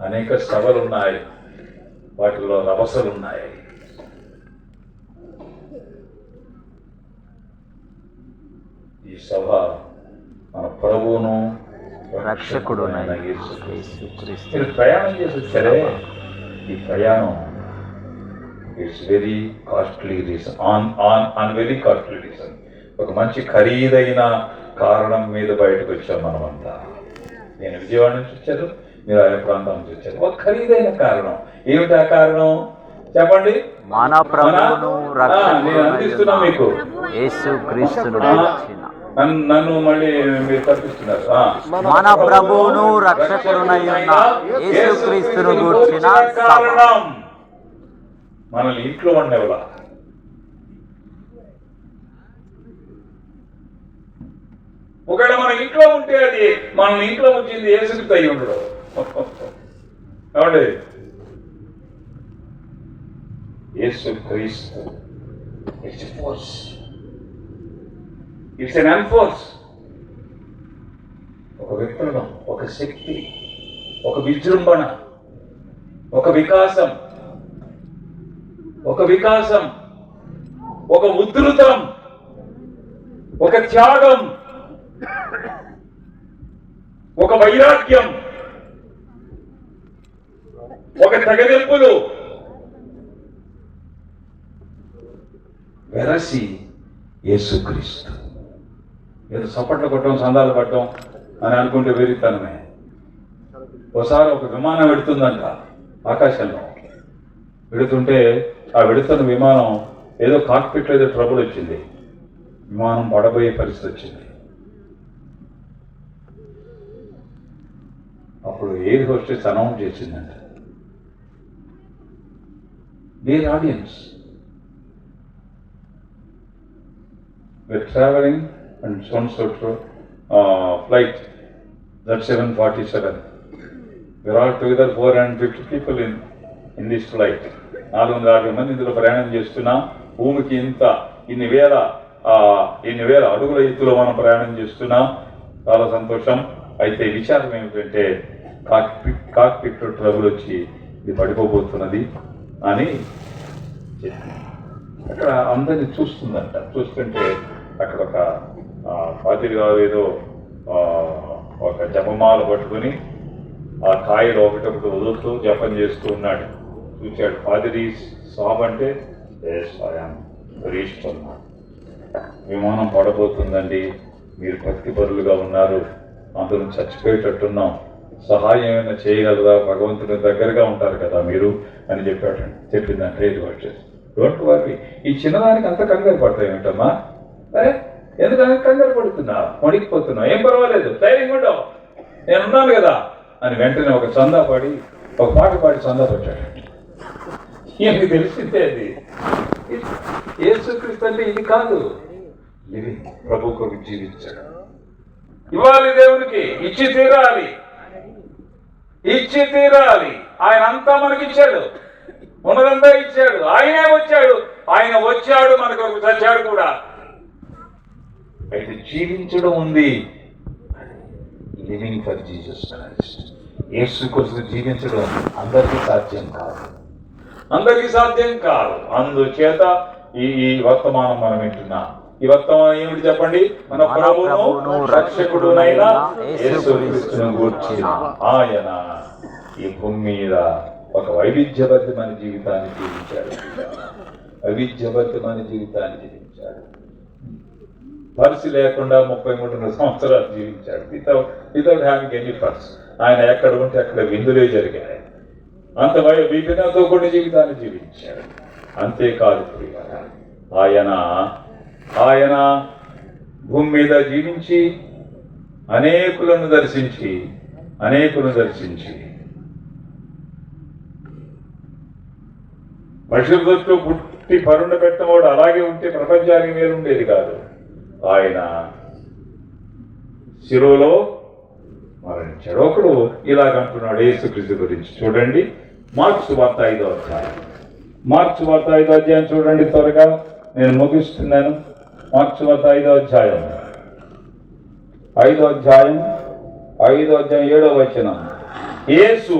అనేక సభలు ఉన్నాయి, వాటిలో రభసలు ఉన్నాయి. ఈ సభ మన ప్రభువును రక్షకుడునైన యేసుక్రీస్తు. మీరు ప్రయాణం చేసి వచ్చారే, ఈ ప్రయాణం it's very costly reason on very costly reason. ఒక మంచి ఖరీదైన కారణం మీద బయటకు వచ్చాం మనమంతా. నేను విజయవాడ నుంచి వచ్చాను, మీరు ఆయా ప్రాంతం నుంచి వచ్చారు. ఒక ఖరీదైన కారణం. ఏమిటి ఆ కారణం చెప్పండి? మన ప్రభువును నేను అందిస్తున్నా మీకు. యేసుక్రీస్తును నన్ను మళ్ళీ మీరు తప్పిస్తున్నారు. మన ప్రభువును రక్షకుడునైయున్న యేసుక్రీస్తును గూర్చిన కారణం మనల్ని ఇంట్లో ఉండేవాళ్ళ. ఒకవేళ మన ఇంట్లో ఉంటే అది మన ఇంట్లో వచ్చింది యేసుక్రీస్తు అయి ఉండడు. కాబట్టి యేసుక్రీస్తు it's force, it's an enforce. ఒక విప్లవం, ఒక శక్తి, ఒక విజృంభణ, ఒక వికాసం, ఒక ఉద్ధృతం, ఒక త్యాగం, ఒక వైరాగ్యం, ఒక తెగదెంపులు వెరసి యేసుక్రీస్తు. ఏదో చప్పట్లు కొట్టడం, సందాలు పట్టడం అని అనుకుంటే వెరితనమే. ఒకసారి ఒక విమానం వెడుతుందంట ఆకాశంలో. వెడుతుంటే ఆ వెడుతున్న విమానం ఏదో కాక్పిట్లో ఏదో ట్రబుల్ వచ్చింది, విమానం పడబోయే పరిస్థితి వచ్చింది. అప్పుడు ఎయిర్ హోస్టెస్ అనౌన్స్ చేసిందంట, dear audience, we're traveling and so flight that 747. We're all together 450 people in this flight. 450 మంది ఇందులో ప్రయాణం చేస్తున్నాం. భూమికి ఇన్ని వేల అడుగుల ఎత్తులో మనం ప్రయాణం చేస్తున్నాం. చాలా సంతోషం. అయితే విచారం ఏమిటంటే కాక్పిట్ ట్రబుల్ వచ్చి ఇది పడిపోబోతున్నది అని అక్కడ అందరినీ చూస్తుందంట. చూస్తుంటే అక్కడ ఒక పాతిరి గారు ఏదో ఒక జపమాల పట్టుకుని ఆ కాయలు ఒకటొకటి వదులుతూ జపం చేస్తూ ఉన్నాడు. చూశాడు. పాతిరి సాబ్ అంటే విమానం పడబోతుందండి, మీరు భక్తి పరులుగా ఉన్నారు, అందరూ చచ్చిపోయేటట్టున్నాం, సహాయం ఏమైనా చేయగలరా, భగవంతుని దగ్గరగా ఉంటారు కదా మీరు అని చెప్పిందంటే ఇది వచ్చేసి. డోంట్ వరీ, ఈ చిన్నదానికి అంత కంగారు పడతాయి ఏమిటమ్మా? అరే ఎందుకంటే కంగారు పడుతున్నా, వణికిపోతున్నా, ఏం పర్వాలేదు, ధైర్యంగా ఉండవు, నేనున్నాను కదా అని వెంటనే ఒక చందా పాడి, ఒక పాట పాడి చందా పెట్టాడు. ఈయనకి తెలిసిందే అది. యేసుక్రీస్తు అంటే ఇది కాదు, లివింగ్. ప్రభు కొరకు జీవించాడు. ఇవ్వాలి దేవునికి, ఇచ్చి తీరాలి. ఆయన అంతా మనకిచ్చాడు, ఉన్నదంతా ఇచ్చాడు. ఆయనే వచ్చాడు మనకు చచ్చాడు కూడా. అయితే జీవించడం ఉంది, లివింగ్ ఫర్ జీసస్ క్రైస్ట్. యేసు కోసం జీవించడం అందరికీ సాధ్యం కాదు. అందుచేత ఈ వర్తమానం మనం వింటున్నాం. ఈ వర్తమానం ఏమిటి చెప్పండి? మన ప్రభువును రక్షకుడునైన యేసుక్రీస్తును గూర్చిన ఆయన ఈ భూమి మీద ఒక వైవిధ్యభరితమైన జీవితాన్ని జీవించాడు. పర్సు లేకుండా 33 సంవత్సరాలు జీవించాడు. Without having any purse. ఆయన ఎక్కడ ఉంటే అక్కడ విందులే జరిగాయి. అంత విభిన్నతో కూడిన జీవితాన్ని జీవించాడు. అంతేకాదు ఆయన భూమి మీద జీవించి అనేకులను దర్శించి మనుషుల దొట్టు పుట్టి పరుండ పెట్టినవాడు అలాగే ఉంటే ప్రపంచానికి వేరుండేది కాదు. ఆయన శిలువలో మరణించాడు. ఒకడు ఇలాగంటున్నాడు యేసుక్రీస్తు గురించి. చూడండి, మార్క్స్ వార్త 5వ అధ్యాయం చూడండి. త్వరగా నేను ముగిస్తున్నాను. మార్క్స్ వార్త 5వ అధ్యాయం 7వ వచనం. యేసు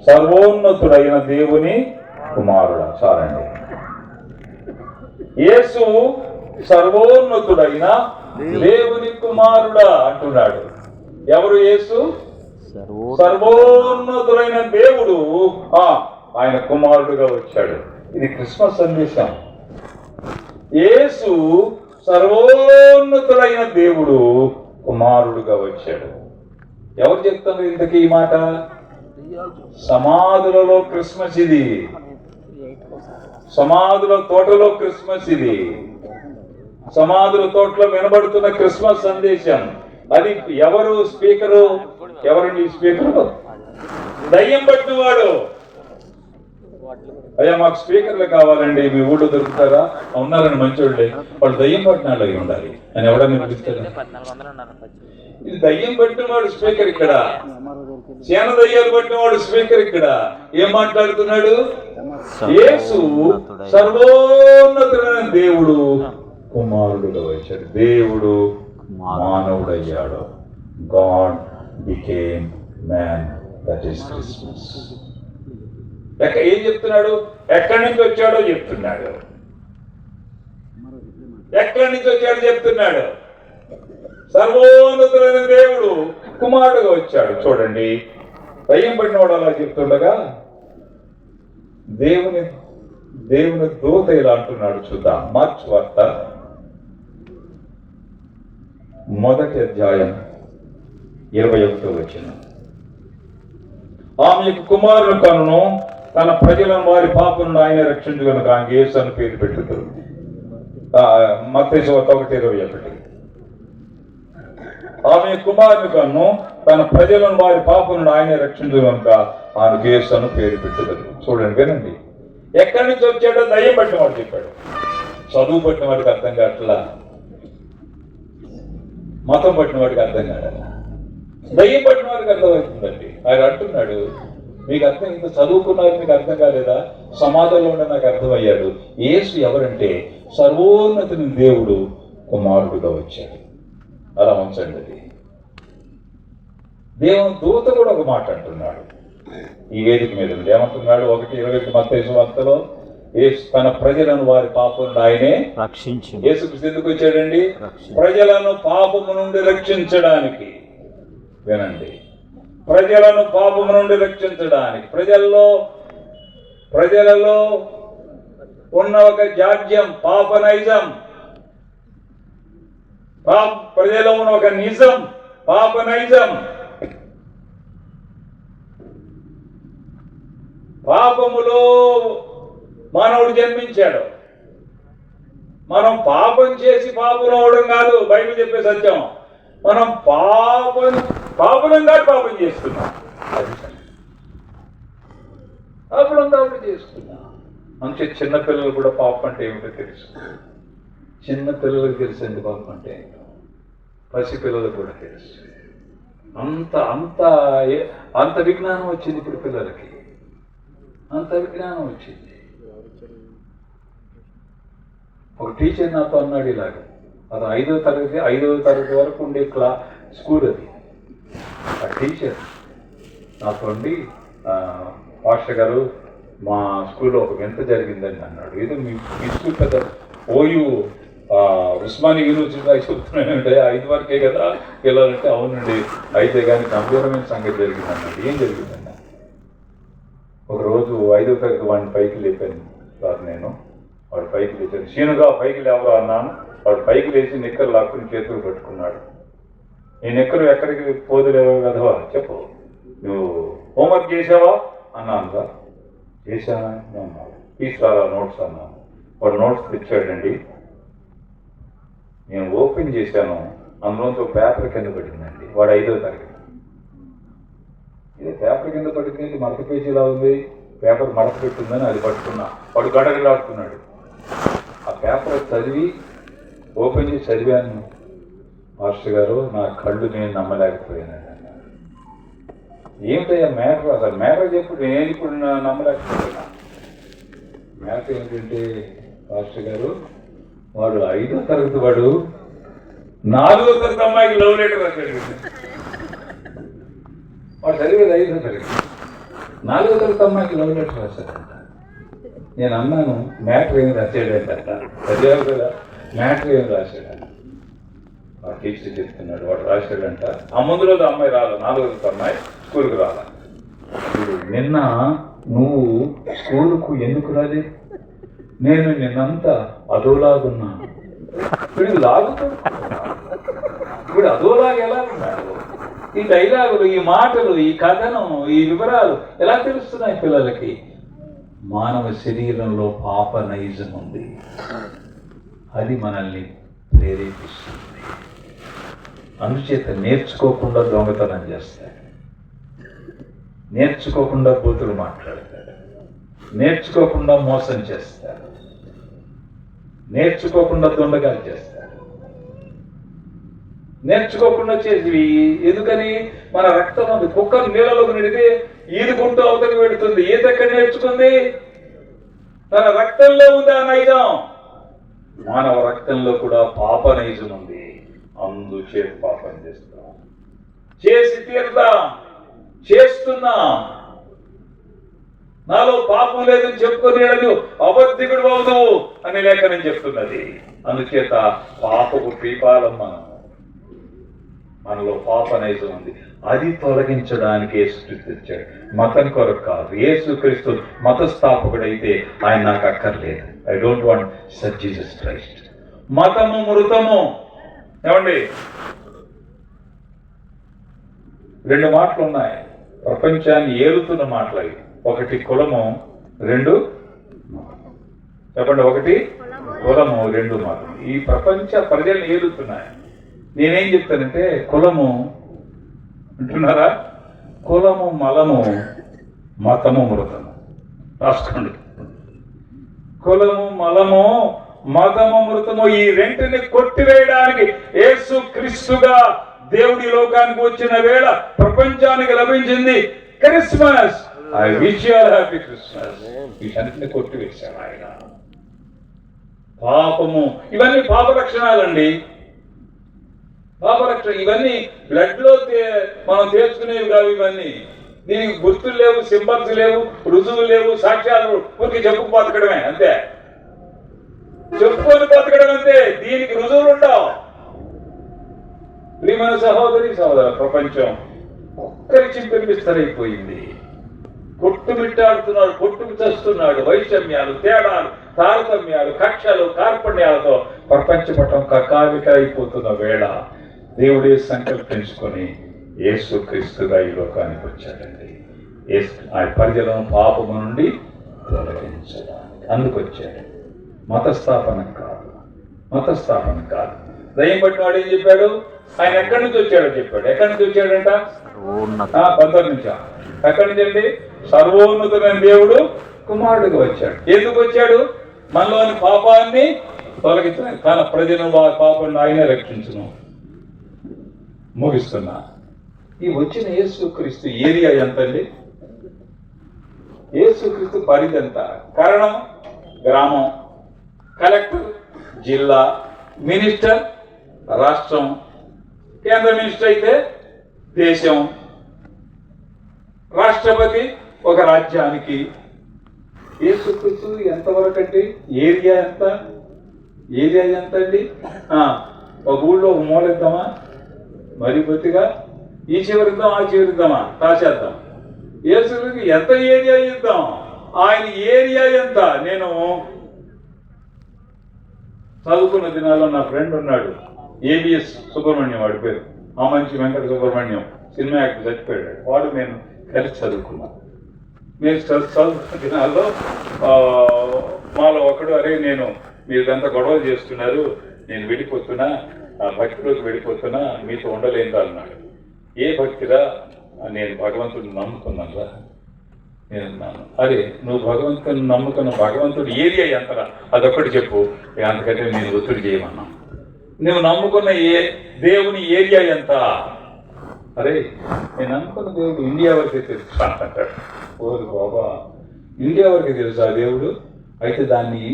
సర్వోన్నతుడైన దేవుని కుమారుడు. చాలండి. యేసు సర్వోన్నతుడైన దేవుని కుమారుడా అంటున్నాడు. ఎవరు యేసు? సర్వోన్నతుడైన దేవుడు ఆయన కుమారుడుగా వచ్చాడు. ఇది క్రిస్మస్ సందేశం. యేసు సర్వోన్నతుడైన దేవుడు కుమారుడుగా వచ్చాడు. ఎవరు చెప్తున్నారు ఇంతకీ ఈ మాట? సమాధులలో క్రిస్మస్ ఇది, సమాధుల తోటలో క్రిస్మస్ ఇది, సమాధుల తోటలో వినబడుతున్న క్రిస్మస్ సందేశం. అది ఎవరు స్పీకరు? ఎవరండి స్పీకరు? దయ్యం పట్టినవాడు. అయ్యా మాకు స్పీకర్లు కావాలండి, మీ ఊళ్ళో దొరుకుతారా? ఉన్నారని మంచోళ్ళే, వాళ్ళు దయ్యం పట్టిన వాళ్ళు అయి ఉండాలి అని ఎవడన్నా పిలుస్తాడు. ఇది దయ్యం పట్టినవాడు స్పీకర్ ఇక్కడ, సేన దయ్యాలు పట్టినవాడు స్పీకర్ ఇక్కడ. ఏం మాట్లాడుతున్నాడు? యేసు సర్వోన్నతుడైన దేవుడు కుమారుడుగా వచ్చాడు. దేవుడు మానవుడయ్యాడు. God became man. That is Christmas. ఏం చెప్తున్నాడు? ఎక్కడి నుంచి వచ్చాడో చెప్తున్నాడు. ఎక్కడి నుంచి వచ్చాడో చెప్తున్నాడు. సర్వోన్నతుడైన దేవుడు కుమారుడుగా వచ్చాడు. చూడండి, దయ్యం పడినవాడు అలా చెప్తుండగా దేవుని దూత ఇలా అంటున్నాడు. చూద్దాం. మార్క్స్ వార్త 1వ అధ్యాయం 21వ వచనం. ఆమె యొక్క కుమారుని కనును, తన ప్రజలను వారి పాపం నుండి ఆయన రక్షించుకుని ఆయన యేసు అని పేరు పెట్టుతారు. మత్తయి వార్త 1:21. ఆమె కుమారుని కన్ను, తన ప్రజలను వారి పాపం నుండి ఆయన రక్షించుకనుక ఆయనకు యేసు అని పేరు పెట్టుతారు. చూడండి, వినండి. ఎక్కడి నుంచి వచ్చాడో దయ్యం పట్టిన వాడు చెప్పాడు. చదువు పట్టిన వాడికి అర్థం కావట్లా, మతం పట్టిన వాడికి అర్థం కాదు, దయ్యం పట్టిన వాడికి అర్థమవుతుందండి. ఆయన అంటున్నాడు, మీకు అర్థం, ఇంత చదువుకున్నారు మీకు అర్థం కాలేదా? సమాధంలో ఉండే నాకు అర్థమయ్యాడు. యేసు ఎవరంటే సర్వోన్నతుని దేవుడు కుమారుడుగా వచ్చాడు. అలా ఉంచండి. అది దేవుని దూత కూడా ఒక మాట అంటున్నాడు ఈ వేదిక మీద. ఏమంటున్నాడు? 1:20 మత్తయి వార్తలో, యేసు తన ప్రజలను వారి పాపం నుండి ఆయనే రక్షించు. యేసుక్రీస్తు ఎందుకు వచ్చాడండి? ప్రజలను పాపము నుండి రక్షించడానికి. వినండి, ప్రజలను పాపము నుండి రక్షించడానికి. ప్రజలలో ఉన్న ఒక జాడ్యం, పాపనైజం. ప్రజలో ఉన్న ఒక నిజం, పాపనైజం. పాపములో మానవుడు జన్మించాడు. మనం పాపం చేసి పాపం అవడం కాదు బైబిల్ చెప్పే సత్యం. మనం పాపంగా పాపం చేస్తున్నాం. పాపం చేస్తున్నాం. మంచి చిన్నపిల్లలు కూడా పాపం అంటే ఏమిటో తెలుసు. చిన్న పిల్లలకు తెలుసండి పాపం అంటే ఏంటో. పసిపిల్లలకు కూడా తెలుసు. అంత విజ్ఞానం వచ్చింది ఇప్పుడు పిల్లలకి. అంత విజ్ఞానం వచ్చింది. ఒక టీచర్ నాతో అన్నాడు ఇలాగ. అది 5వ తరగతి వరకు ఉండే స్కూల్ అది. ఆ టీచర్ నాతో ఉండి, పాస్టర్ గారు మా స్కూల్లో ఒక వింత జరిగిందని అన్నాడు. ఏదో మీ స్కూల్ పెద్ద ఉస్మానియా యూనివర్సిటీ చెప్తున్నానంటే 5 వరకే కదా పిల్లలంటే, అవునండి 5 కానీ గంభీరమైన సంగతి జరిగింది అన్నాడు. ఏం జరిగిందన్నా? ఒకరోజు 5వ తరగతి వాడిని పైకి లేపాను సార్ నేను. వాడు పైకి లేచాను. సీనుగా పైకి లేవరా అన్నాను. వాడు పైకి లేచి నిక్కరు లాక్కుని చేతులు పట్టుకున్నాడు. ఈ నిక్కరు ఎక్కడికి పోదులేవో కదా, చెప్పు నువ్వు హోంవర్క్ చేసావా అన్నాను. సార్ చేశానా అన్నాడు. తీసుకురా నోట్స్ అన్నాను. వాడు నోట్స్ తెచ్చాడండి. నేను ఓపెన్ చేశాను, అందులోంచి ఒక పేపర్ కింద పడిందండి. వాడు 5వ తరగతి. ఇది పేపర్ కింద పడింది, మడత పేజీలా ఉంది, పేపర్ మడత పెట్టిందని అది పట్టుకున్నా. వాడు గడగలాడుతున్నాడు. ఆ పేపర్ చదివి ఓపెన్ చేసి చదివాను. మాస్టర్ గారు నా కళ్ళు నేను నమ్మలేకపోయాను. ఏమిటయ్యా మ్యాటర్? అసలు మ్యాటర్ చెప్పు, నేను ఇప్పుడు నమ్మలేకపోతున్నా. మ్యాటర్ ఏమిటంటే మాస్టర్ గారు, వాడు 5వ తరగతి వాడు 4వ తరగతి అమ్మాయికి లవ్ లెటర్ రాశాడు. వాడు చదివేది 5వ తరగతి, 4వ తరగతి అమ్మాయికి లవ్ లెటర్ రాశాడంట. నేను అన్నాను, మ్యాటర్ ఏమి రాశాడంట. చదివావు కదా, మ్యాటర్ ఏమి రాశాడంట. ఆ టీచర్ చెప్తున్నాడు, వాడు రాశాడంట. ఆ ముందు రోజు అమ్మాయి రాదు, 4వ తరగతి అమ్మాయి స్కూల్కి రాలా. నిన్న నువ్వు స్కూలుకు ఎందుకు రాలేదు? నేను నిన్నంతా అదోలాగున్నాను. వీడు లాగుతాడు, వీడు అదోలాగా ఎలా ఉన్నాడు? ఈ డైలాగులు, ఈ మాటలు, ఈ కథనం, ఈ వివరాలు ఎలా తెలుస్తున్నాయి పిల్లలకి? మానవ శరీరంలో పాప నైజం ఉంది, అది మనల్ని ప్రేరేపిస్తుంది. అందుచేత నేర్చుకోకుండా దొంగతనం చేస్తాడు, నేర్చుకోకుండా బూతులు మాట్లాడతాడు, నేర్చుకోకుండా మోసం చేస్తాడు, నేర్చుకోకుండా దొండగాలు చేస్తాడు, నేర్చుకోకుండా చేసి. ఎందుకని? మన రక్తం ఉంది. కుక్కను నీళ్ళలోకి నెడితే ఈదుకుంటూ అవతలి పెడుతుంది. ఈత ఎక్కడ నేర్చుకుంది? తన రక్తంలో ఉంది ఆ నైజం. మానవ రక్తంలో కూడా పాప నైజం ఉంది. అందుచేత పాపం చేస్తాం, చేసి తీరుతాం, చేస్తున్నాం. నాలో పాపం లేదని చెప్పుకొని అబద్ధికుడు అవుతావు అని లేఖనం చెప్తున్నది. అందుచేత పాపకు పీపాలం మనలో పాప నైజం ఉంది. అది తొలగించడానికి యేసుక్రీస్తు వచ్చాడు, మతం కొరకు కాదు. యేసుక్రీస్తు మతస్థాపకుడైతే ఆయన నాకు అక్కర్లేదు. I don't want such Jesus Christ. మతము మృతము. ఏమండి, రెండు మాటలు ఉన్నాయి ప్రపంచాన్ని ఏలుతున్న మాటలు అవి. ఒకటి కులము, రెండు చెప్పండి. ఒకటి కులము, రెండు మాటలు. ఈ ప్రపంచ ప్రజల్ని ఏలుతున్నాయి. నేనేం చెప్తానంటే, కులము అంటున్నారా? కులము మలము, మతము మృతము. రాసుకోండి. కులము మలము, మతము మృతము. ఈ రెంటిని కొట్టివేయడానికి యేసు క్రీస్తుగా దేవుడి లోకానికి వచ్చిన వేళ ప్రపంచానికి లభించింది Christmas. I wish you happy Christmas. వీటన్నిటిని కొట్టివేశాడు ఆయన. పాపము, ఇవన్నీ పాప లక్షణాలండి. పాపరక్ష ఇవన్నీ బ్లడ్ లో మనం తీర్చుకునేవి కావు. ఇవన్నీ దీనికి గుర్తులు లేవు, సింబల్స్ లేవు, రుజువులు లేవు, సాక్ష్యాలు. ఊరికి చెప్పుకు బతకడమే అంతే, చెప్పుకొని బతకడం అంతే. దీనికి రుజువులు ఉండవు. ప్రియమైన సహోదరి సహోదరు, ప్రపంచం ఒక్కరి చింతలు విస్తరైపోయింది. కొట్టుమిట్టాడుతున్నాడు, కొట్టుకు చేస్తున్నాడు. వైషమ్యాలు, తేడాలు, తారతమ్యాలు, కక్షలు, కార్పణ్యాలతో ప్రపంచ పటం కకావిక అయిపోతున్న వేళ దేవుడే సంకల్పించుకొని యేసుక్రీస్తుగా ఈ లోకానికి వచ్చాడండి. ఆ ప్రజలను పాపము నుండి తొలగించడానికి అందుకొచ్చాడు. మతస్థాపన కాదు, మతస్థాపన కాదు. దయ్యం పట్టిన వాడు ఏం చెప్పాడు? ఆయన ఎక్కడి నుంచి వచ్చాడో చెప్పాడు. ఎక్కడి నుంచి వచ్చాడంట? 19 నుంచి. ఎక్కడి నుంచి అండి? సర్వోన్నతుడైన దేవుడు కుమారుడిగా వచ్చాడు. ఎందుకు వచ్చాడు? మనలోని పాపాన్ని తొలగించడానికి. తన ప్రజలను వారి పాపాన్ని ఆయనే రక్షించును. ముగిస్తున్నా. ఈ వచ్చిన యేసుక్రీస్తు ఏరియా ఎంతండి? యేసుక్రీస్తు పరిధి ఎంత? కారణం గ్రామం, కలెక్టర్ జిల్లా, మినిస్టర్ రాష్ట్రం, కేంద్ర మినిస్టర్ అయితే దేశం, రాష్ట్రపతి ఒక రాజ్యానికి. యేసుక్రీస్తు ఎంతవరకు అండి? ఏరియా ఎంత? ఏరియా ఎంత అండి? ఒక ఊళ్ళో ఒక మూలెద్దామా? మరి కొద్దిగా ఈ చివరిద్దాం, ఆ చివరిద్దామా? రాసేద్దాం. యేసుకి ఎంత ఏరియా ఇద్దాం? ఆయన ఏరియా ఎంత? నేను చదువుకున్న దినాల్లో నా ఫ్రెండ్ ఉన్నాడు, ఏబిఎస్ సుబ్రహ్మణ్యం వాడి పేరు. ఆ మంచి వెంకట సుబ్రహ్మణ్యం, సినిమా యాక్టర్, చచ్చిపోయాడు. వాడు నేను కలిసి చదువుకున్నాను. నేను చదువుకున్న దినాల్లో మాలో ఒకడు, అరే నేను మీరంతా గొడవ చేస్తున్నారు, నేను వెళ్ళిపోతున్నా, భక్తిలోకి వెళ్ళిపోతున్నా, మీతో ఉండలేదా అన్నాడు. ఏ భక్తిరా? నేను భగవంతుడిని నమ్ముకున్నానురా. నేనున్నాను. అరే నువ్వు భగవంతుని నమ్ముకున్న భగవంతుడు ఏరియా ఎంతరా? అదొక్కటి చెప్పు, అంతకంటే నేను ఒత్తిడి చేయమన్నా. నువ్వు నమ్ముకున్న దేవుని ఏరియా ఎంత? అరే నేను నమ్ముకున్న దేవుడు ఇండియా వరకే తెలుసు అంటాడు. ఓరు బాబా, ఇండియా వరకే తెలుసా దేవుడు? అయితే దాన్ని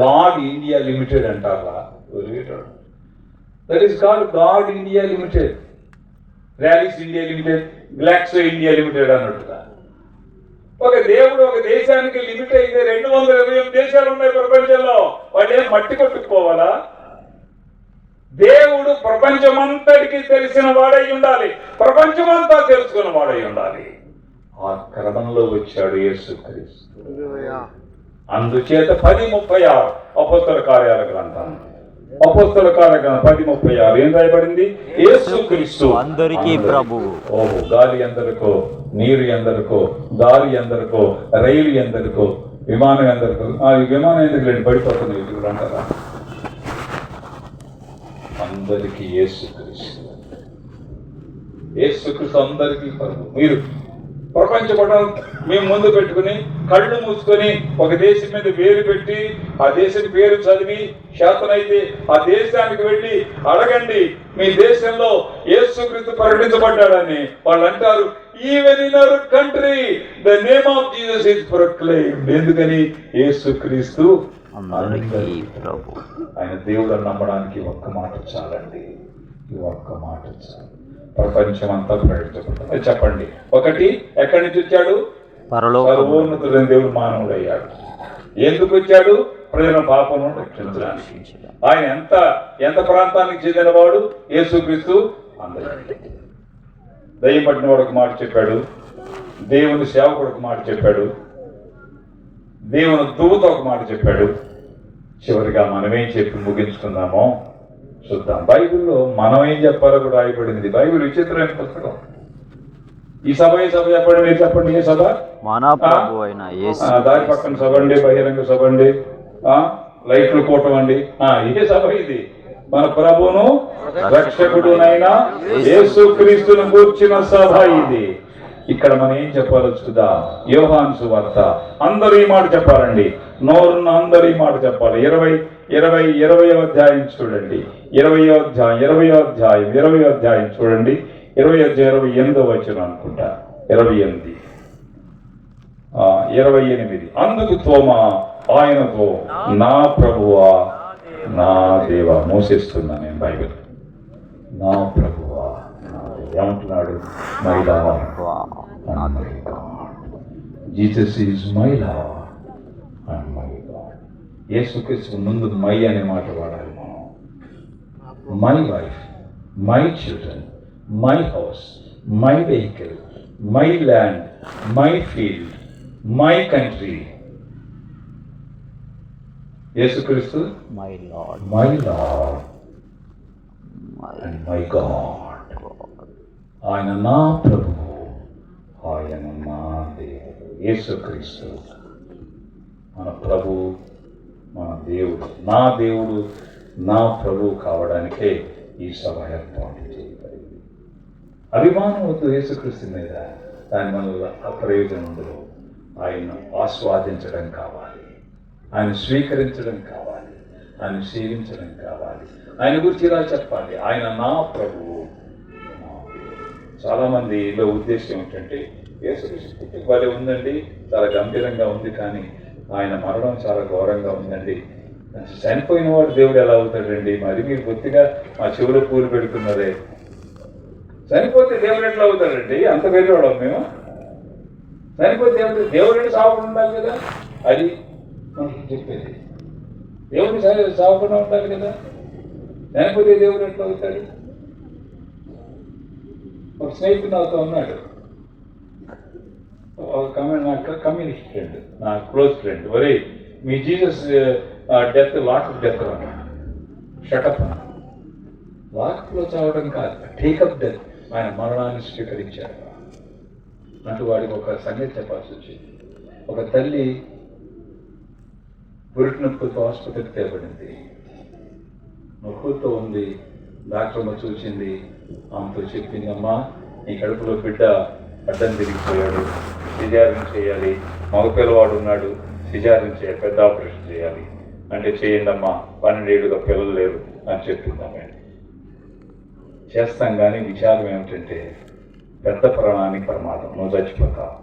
గాడ్ ఇండియా లిమిటెడ్ అంటారా? That is called God India limited, rallies India limited, Glaxo India limited అన్నట్టుగా. ఒక దేవుడు ఒక దేశానికి లిమిట్ అయితే 228 దేశాలు ఉన్నాయి ప్రపంచంలో. వాళ్ళు ఏం మట్టి కొట్టుకుపోవాలా? దేవుడు ప్రపంచమంతటికి తెలిసిన వాడై ఉండాలి, ప్రపంచమంతా తెలుసుకున్న వాడై ఉండాలి. ఆ క్రమంలో వచ్చాడు యేసుక్రీస్తు. అందుచేత 10:36 అపోస్తల కార్యాల గ్రంథం 10:36 ఏం రాయబడింది? యేసుక్రీస్తు అందరికీ ప్రభువు. ఓహో, గాలి ఎందరికో, నీరు ఎందరికో, దారి ఎందరికో, రైలు ఎందరికో, విమానం ఎందరికో. ఈ విమానం ఎందుకు లేని పడిపోతుంది ఇప్పుడు అంటారా? అందరికీ యేసుక్రీస్తు. యేసుక్రీస్తు అందరికీ ప్రభు. మీరు ప్రపంచ పటం మేము ముందు పెట్టుకుని కళ్ళు మూసుకొని ఒక దేశం మీద వేలు పెట్టి ఆ దేశం పేరు చదివి చేతనైతే ఆ దేశానికి వెళ్ళి అడగండి, మీ దేశంలో యేసుక్రీస్తు ప్రకటించబడ్డాడని. వాళ్ళు అంటారు, even in our country the name of Jesus is proclaimed. ఎందుకని? యేసుక్రీస్తు ప్రభు. ఆయన దేవుడు నమ్మడానికి ఒక్క మాట చాలండి. ఈ ఒక్క మాట చాలు, ప్రపంచం అంతా ప్రకటించబడ్డాడు. చెప్పండి, ఒకటి ఎక్కడి నుంచి వచ్చాడు? సర్వోన్నతుడైన దేవుడు మానవుడు అయ్యాడు. ఎందుకు వచ్చాడు? ప్రజల పాపం రక్షించడానికి. ఆయన ఎంత ప్రాంతానికి చెందినవాడు? యేసుక్రీస్తు అందరికీ. దయ్యం పట్టిన వాడు ఒక మాట చెప్పాడు, దేవుని సేవకుడు ఒక మాట చెప్పాడు, దేవుని దూత ఒక మాట చెప్పాడు. చివరిగా మనమేం చెప్పి ముగించుకుందామో చూద్దాం. బైబిల్లో మనం ఏం చెప్పాలో కూడా రాయబడింది. బైబిల్ విచిత్రమైన పుస్తకం. ఈ సభ చెప్పండి, మీరు చెప్పండి. ఏ సభ? మన ప్రభు అయిన యేసు. దారి పక్కన సభ అండి, బహిరంగ సభ అండి, లైట్లు కూటం అండి. ఏ సభ ఇది? మన ప్రభువును రక్షకుడునైనా యేసుక్రీస్తును కూర్చిన సభ ఇది. ఇక్కడ మనం ఏం చెప్పాలో చూద్దాం. యోహాను సువార్త. అందరూ ఈ మాట చెప్పాలండి, నోరున్న అందరూ ఈ మాట చెప్పాలి. 20వ అధ్యాయం చూడండి. 20వ అధ్యాయం చూడండి. 28వ వచనం అనుకుంటా. 28. అందుకు తోమా ఆయనతో, నా ప్రభువా నా దేవా. మోసేస్తున్నా నేను బైబిల్. నా ప్రభువా నా దేవా ఏమంటున్నాడు? My Lord and my God. Jesus is my Lord and my God. యేసుక్రీస్తు ముందు మై అనే మాట వాడాలి మనం. My wife, my children, my house, my vehicle, my land, my field, my country. యేసుక్రీస్తు my Lord and my God. ఆయన నా ప్రభువు, ఆయన నా దేవుడు. యేసుక్రీస్తు మన ప్రభు, మన దేవుడు. నా దేవుడు, నా ప్రభువు కావడానికే ఈ సభ ఏర్పాటు చేయబడింది. అభిమానం వద్దు యేసుక్రీస్తు మీద, దాని వల్ల అప్రయోజనం ఉండదు. ఆయన ఆస్వాదించడం కావాలి, ఆయన స్వీకరించడం కావాలి, ఆయన సేవించడం కావాలి. ఆయన గురించి ఇలా చెప్పాలి, ఆయన నా ప్రభువు. చాలామందిలో ఉద్దేశం ఏంటంటే, యేసుక్రీస్తు పుట్టుక భలే ఉందండి, చాలా గంభీరంగా ఉంది, కానీ ఆయన మరణం చాలా ఘోరంగా ఉందండి. చనిపోయిన వాడు దేవుడు ఎలా అవుతాడండి? మరి మీరు బొత్తిగా మా చెవులో పూలు పెడుతున్నారే. చనిపోతే దేవుడు ఎట్లా అవుతాడండి? అంత వెళ్ళేవాళ్ళం మేము. చనిపోతే దేవుడిని సావకుండా ఉండాలి కదా, అది మనకి చెప్పేది. దేవుడిని సావకుండా ఉండాలి కదా, చనిపోతే దేవుడు ఎట్లా అవుతాడు? ఒక స్నేహితుడు నాతో ఉన్నాడు, నా కమ్యూనిస్ట్ ఫ్రెండ్, నా క్లోజ్ ఫ్రెండ్. ఒరే, me Jesus death lockup death అన్నాడు. షటప్ అన్నాడు. లాకప్లో చావడం కాదు, టేకప్ డెత్. ఆయన మరణాన్ని స్వీకరించాడు. అంటూ వాడికి ఒక సంగతి చెప్పాల్సి వచ్చింది. ఒక తల్లి పురిటి నొప్పులతో ఆసుపత్రికి తేబడింది. నొప్పులతో ఉంది. డాక్టర్ చూసింది, ఆమెతో చెప్పింది, అమ్మా నీ కడుపులో బిడ్డ అడ్డం తిరిగిపోయాడు, సిజారిన్ చేయాలి, మగ పిల్లవాడు ఉన్నాడు, సిజారిన్ చేయాలి, పెద్ద ఆపరేషన్ చేయాలి. అంటే చేయండి అమ్మా, 12 ఏళ్ళుగా పిల్లలు లేరు అని చెప్పింది ఆమె. చేస్తాం, కానీ విచారం ఏమిటంటే పెద్ద ప్రాణానికి ప్రమాదం, నువ్వు చచ్చిపోతావు,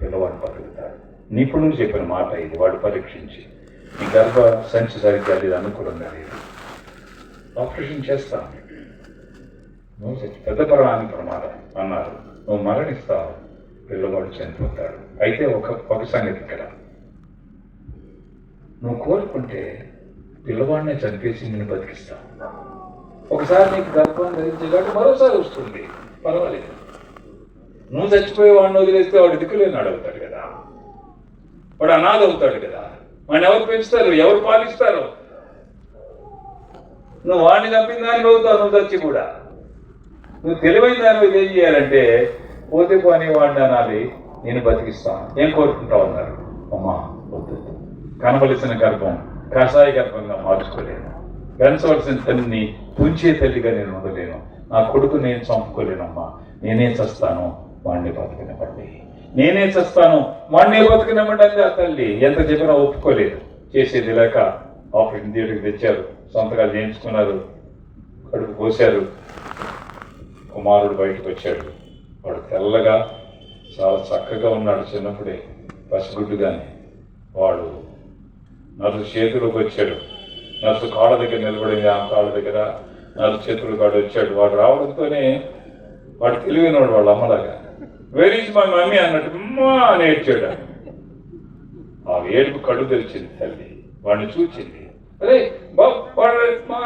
పిల్లవాడు బతుకుతాడు. నిపుణులు చెప్పిన మాట ఇది. వాడు పరీక్షించి, నీ గర్భ సంచి సరిగ్గా లేదు, అనుకూలంగా లేదు, ఆపరేషన్ చేస్తాను, నువ్వు పెద్ద ప్రాణానికి ప్రమాదం అన్నారు, నువ్వు మరణిస్తావు, పిల్లవాడు చనిపోతాడు. అయితే ఒక సంగతి ఇక్కడ, నువ్వు కోరుకుంటే పిల్లవాడినే చంపేసి నిన్ను బతికిస్తావు. ఒకసారి నీకు గర్భం ధరించే కాబట్టి మరోసారి వస్తుంది, పర్వాలేదు. నువ్వు చచ్చిపోయే వాడిని వదిలేస్తే వాడు దిక్కులేనాడు అవుతాడు కదా, వాడు అనాథ అవుతాడు కదా. వాడిని ఎవరు పెంచుతారు, ఎవరు పాలిస్తారు? నువ్వు వాడిని చంపిన దానికి అవుతావు, నువ్వు చచ్చి కూడా. నువ్వు తెలివైన దాని ఏం చేయాలంటే, పోతే పోనీ వాడిని అనాలి, నేను బతికిస్తాను. ఏం కోరుకుంటావు అన్నారు. అమ్మా వద్దు, కనబలిసిన గర్భం కషాయ గర్భంగా మార్చుకోలేను, పెంచవలసిన తల్లిని పుంచే తల్లిగా నేను ఉండలేను, నా కొడుకు నేను చంపుకోలేనమ్మా, నేనే చస్తాను వాడిని బతికినవ్వండి, నేనే చస్తాను వాడిని బతికినవ్వండి అంది ఆ తల్లి. ఎంత చెప్పినా ఒప్పుకోలేదు. చేసేది లేక ఆపరేషన్ థియేటర్కి తెచ్చారు, సంతకాలు చేయించుకున్నారు, కడుపు కోశారు. కుమారుడు బయటకు వచ్చాడు. వాడు తెల్లగా చాలా చక్కగా ఉన్నాడు, చిన్నప్పుడే పసిగుడ్డుగానే. వాడు నర్సు చేతిలోకి వచ్చాడు, నర్సు కాళ్ళ దగ్గర నిలబడింది, ఆ కాళ్ళ దగ్గర నర్సు చేతులు కాడు వచ్చాడు. వాడు రావడంతోనే వాడు తెలివినవాడు, వాళ్ళ అమ్మలాగా. వెరీ ఈజ్ మై మమ్మీ అన్నట్టు అమ్మా అని ఏడ్చాడు. ఆ ఏడుపు కళ్ళు తెరిచింది తల్లి, వాడిని చూచింది. అరే బాబు, వాడు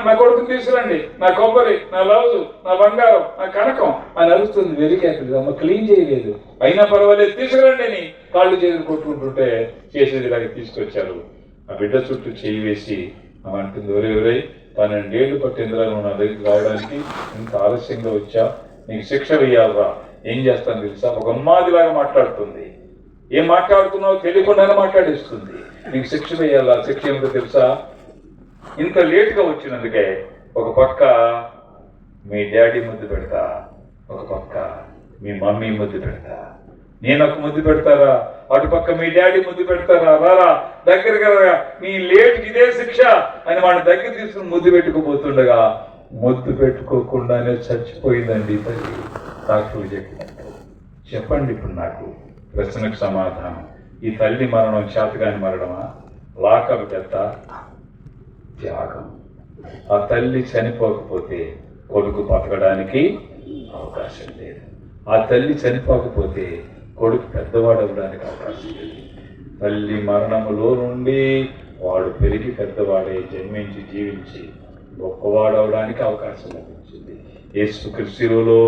నా కొడుకుని తీసుకురండి, నా కొబ్బరి, నా లౌజు, నా బంగారం, నా కనకం అని అరుస్తుంది. వెలికేస్తుంది. అమ్మ క్లీన్ చేయలేదు, అయినా పర్వాలేదు తీసుకురండి అని కాళ్ళు చేతులు కొట్టుకుంటుంటే చేసేది ఇలాగ తీసుకొచ్చారు. ఆ బిడ్డ చుట్టూ చేయి వేసి ఆమె అంటుంది, ఒరే 12 ఏళ్ళు పట్టిందిరా నువ్వు నా దగ్గరికి రావడానికి, ఇంత ఆలస్యంగా వచ్చా, నీకు శిక్ష వేయాలరా. ఏం చేస్తాను తెలుసా? ఒక అమ్మాదిలాగా మాట్లాడుతుంది. ఏం మాట్లాడుతున్నావో తెలియకుండానే మాట్లాడిస్తుంది. నీకు శిక్ష వేయాలా? శిక్ష ఏమిటో తెలుసా? ఇంత లేటుగా వచ్చినందుకే ఒక పక్క మీ డాడీ ముద్దు పెడతా, ఒక పక్క మీ మమ్మీ ముద్దు పెడతా. నేను ఒక ముద్దు పెడతారా, అటుపక్క మీ డాడీ ముద్దు పెడతారా, రారా దగ్గరగా, నీ లేటుకి ఇదే శిక్ష అని వాడిని దగ్గర తీసుకుని ముద్దు పెట్టుకోబోతుండగా ముద్దు పెట్టుకోకుండానే చచ్చిపోయిందండి తల్లి. డాక్టర్లు చెప్పండి ఇప్పుడు నాకు ప్రశ్నకు సమాధానం. ఈ తల్లి మరణం చేతగాని మరణమా, లాకప్ డెత్, త్యాగం? ఆ తల్లి చనిపోకపోతే కొడుకు బతకడానికి అవకాశం లేదు. ఆ తల్లి చనిపోకపోతే కొడుకు పెద్దవాడవడానికి అవకాశం లేదు. తల్లి మరణములో నుండి వాడు పెరిగి పెద్దవాడే జన్మించి జీవించి గొప్పవాడవడానికి అవకాశం లభించింది. యేసుక్రీస్తు శిలువలో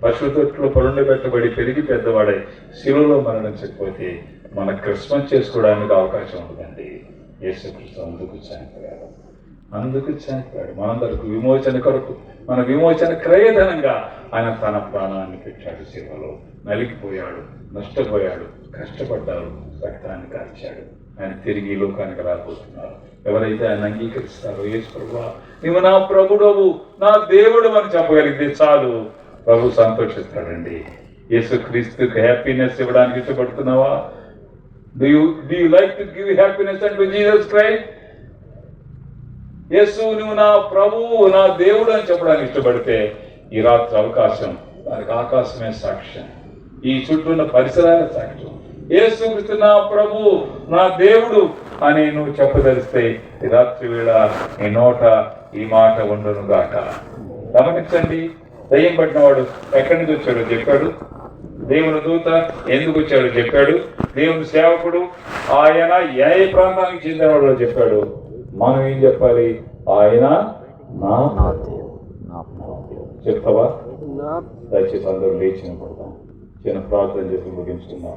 పశుతొట్లో పరుండబెట్టబడి పెరిగి పెద్దవాడై శిలువలో మరణించకపోతే మన క్రిస్మస్ చేసుకోవడానికి అవకాశం ఉంటుందండి. యేసుక్రీస్తు అందుకు చనిపోయాడు. మనందరికి విమోచన కొరకు, మన విమోచన క్రయధనంగా ఆయన తన ప్రాణాన్ని పెట్టాడు. శిలువలో నలిగిపోయాడు, నష్టపోయాడు, కష్టపడ్డాడు, రక్తాన్ని కార్చాడు. ఆయన తిరిగి లోకానికి రాబోతున్నారు. ఎవరైతే ఆయన అంగీకరిస్తారో, యేసు ప్రభువా నీవు నా ప్రభుడవు, నా దేవుడు అని చెప్పగలిగితే చాలు, ప్రభు సంతోషిస్తాడండి. యేసుక్రీస్తుకి హ్యాపీనెస్ ఇవ్వడానికి ఇష్టపడుతున్నావా? Do you like to give happiness unto Jesus Christ? యేసు నువ్వు నా ప్రభువు, నా దేవుడు అని చెప్పడానికి ఇష్టపడితే ఈ రాత్రి అవకాశం, దానికి ఆకాశమే సాక్ష్యం, ఈ చుట్టూ ఉన్న పరిసరాల సాక్ష్యం. యేసుక్రీస్తు నా ప్రభువు, నా దేవుడు అని నువ్వు చెప్పదలిస్తే ఈ రాత్రి వేళ నీ నోట ఈ మాట ఉండును గాక. గమనించండి, దయ్యం పట్టినవాడు ఎక్కడి నుంచి వచ్చాడో చెప్పాడు, దేవుని దూత ఎందుకు వచ్చాడో చెప్పాడు, దేవుని సేవకుడు ఆయన ఏ ప్రాంతానికి చెందినవాడో చెప్పాడు. మనం ఏం చెప్పాలి? ఆయన నా చెప్తావా? దయచేసి అందరూ లేచిన పడతాం, చిన్న ప్రార్థన చేసి ముగించుకుందాం.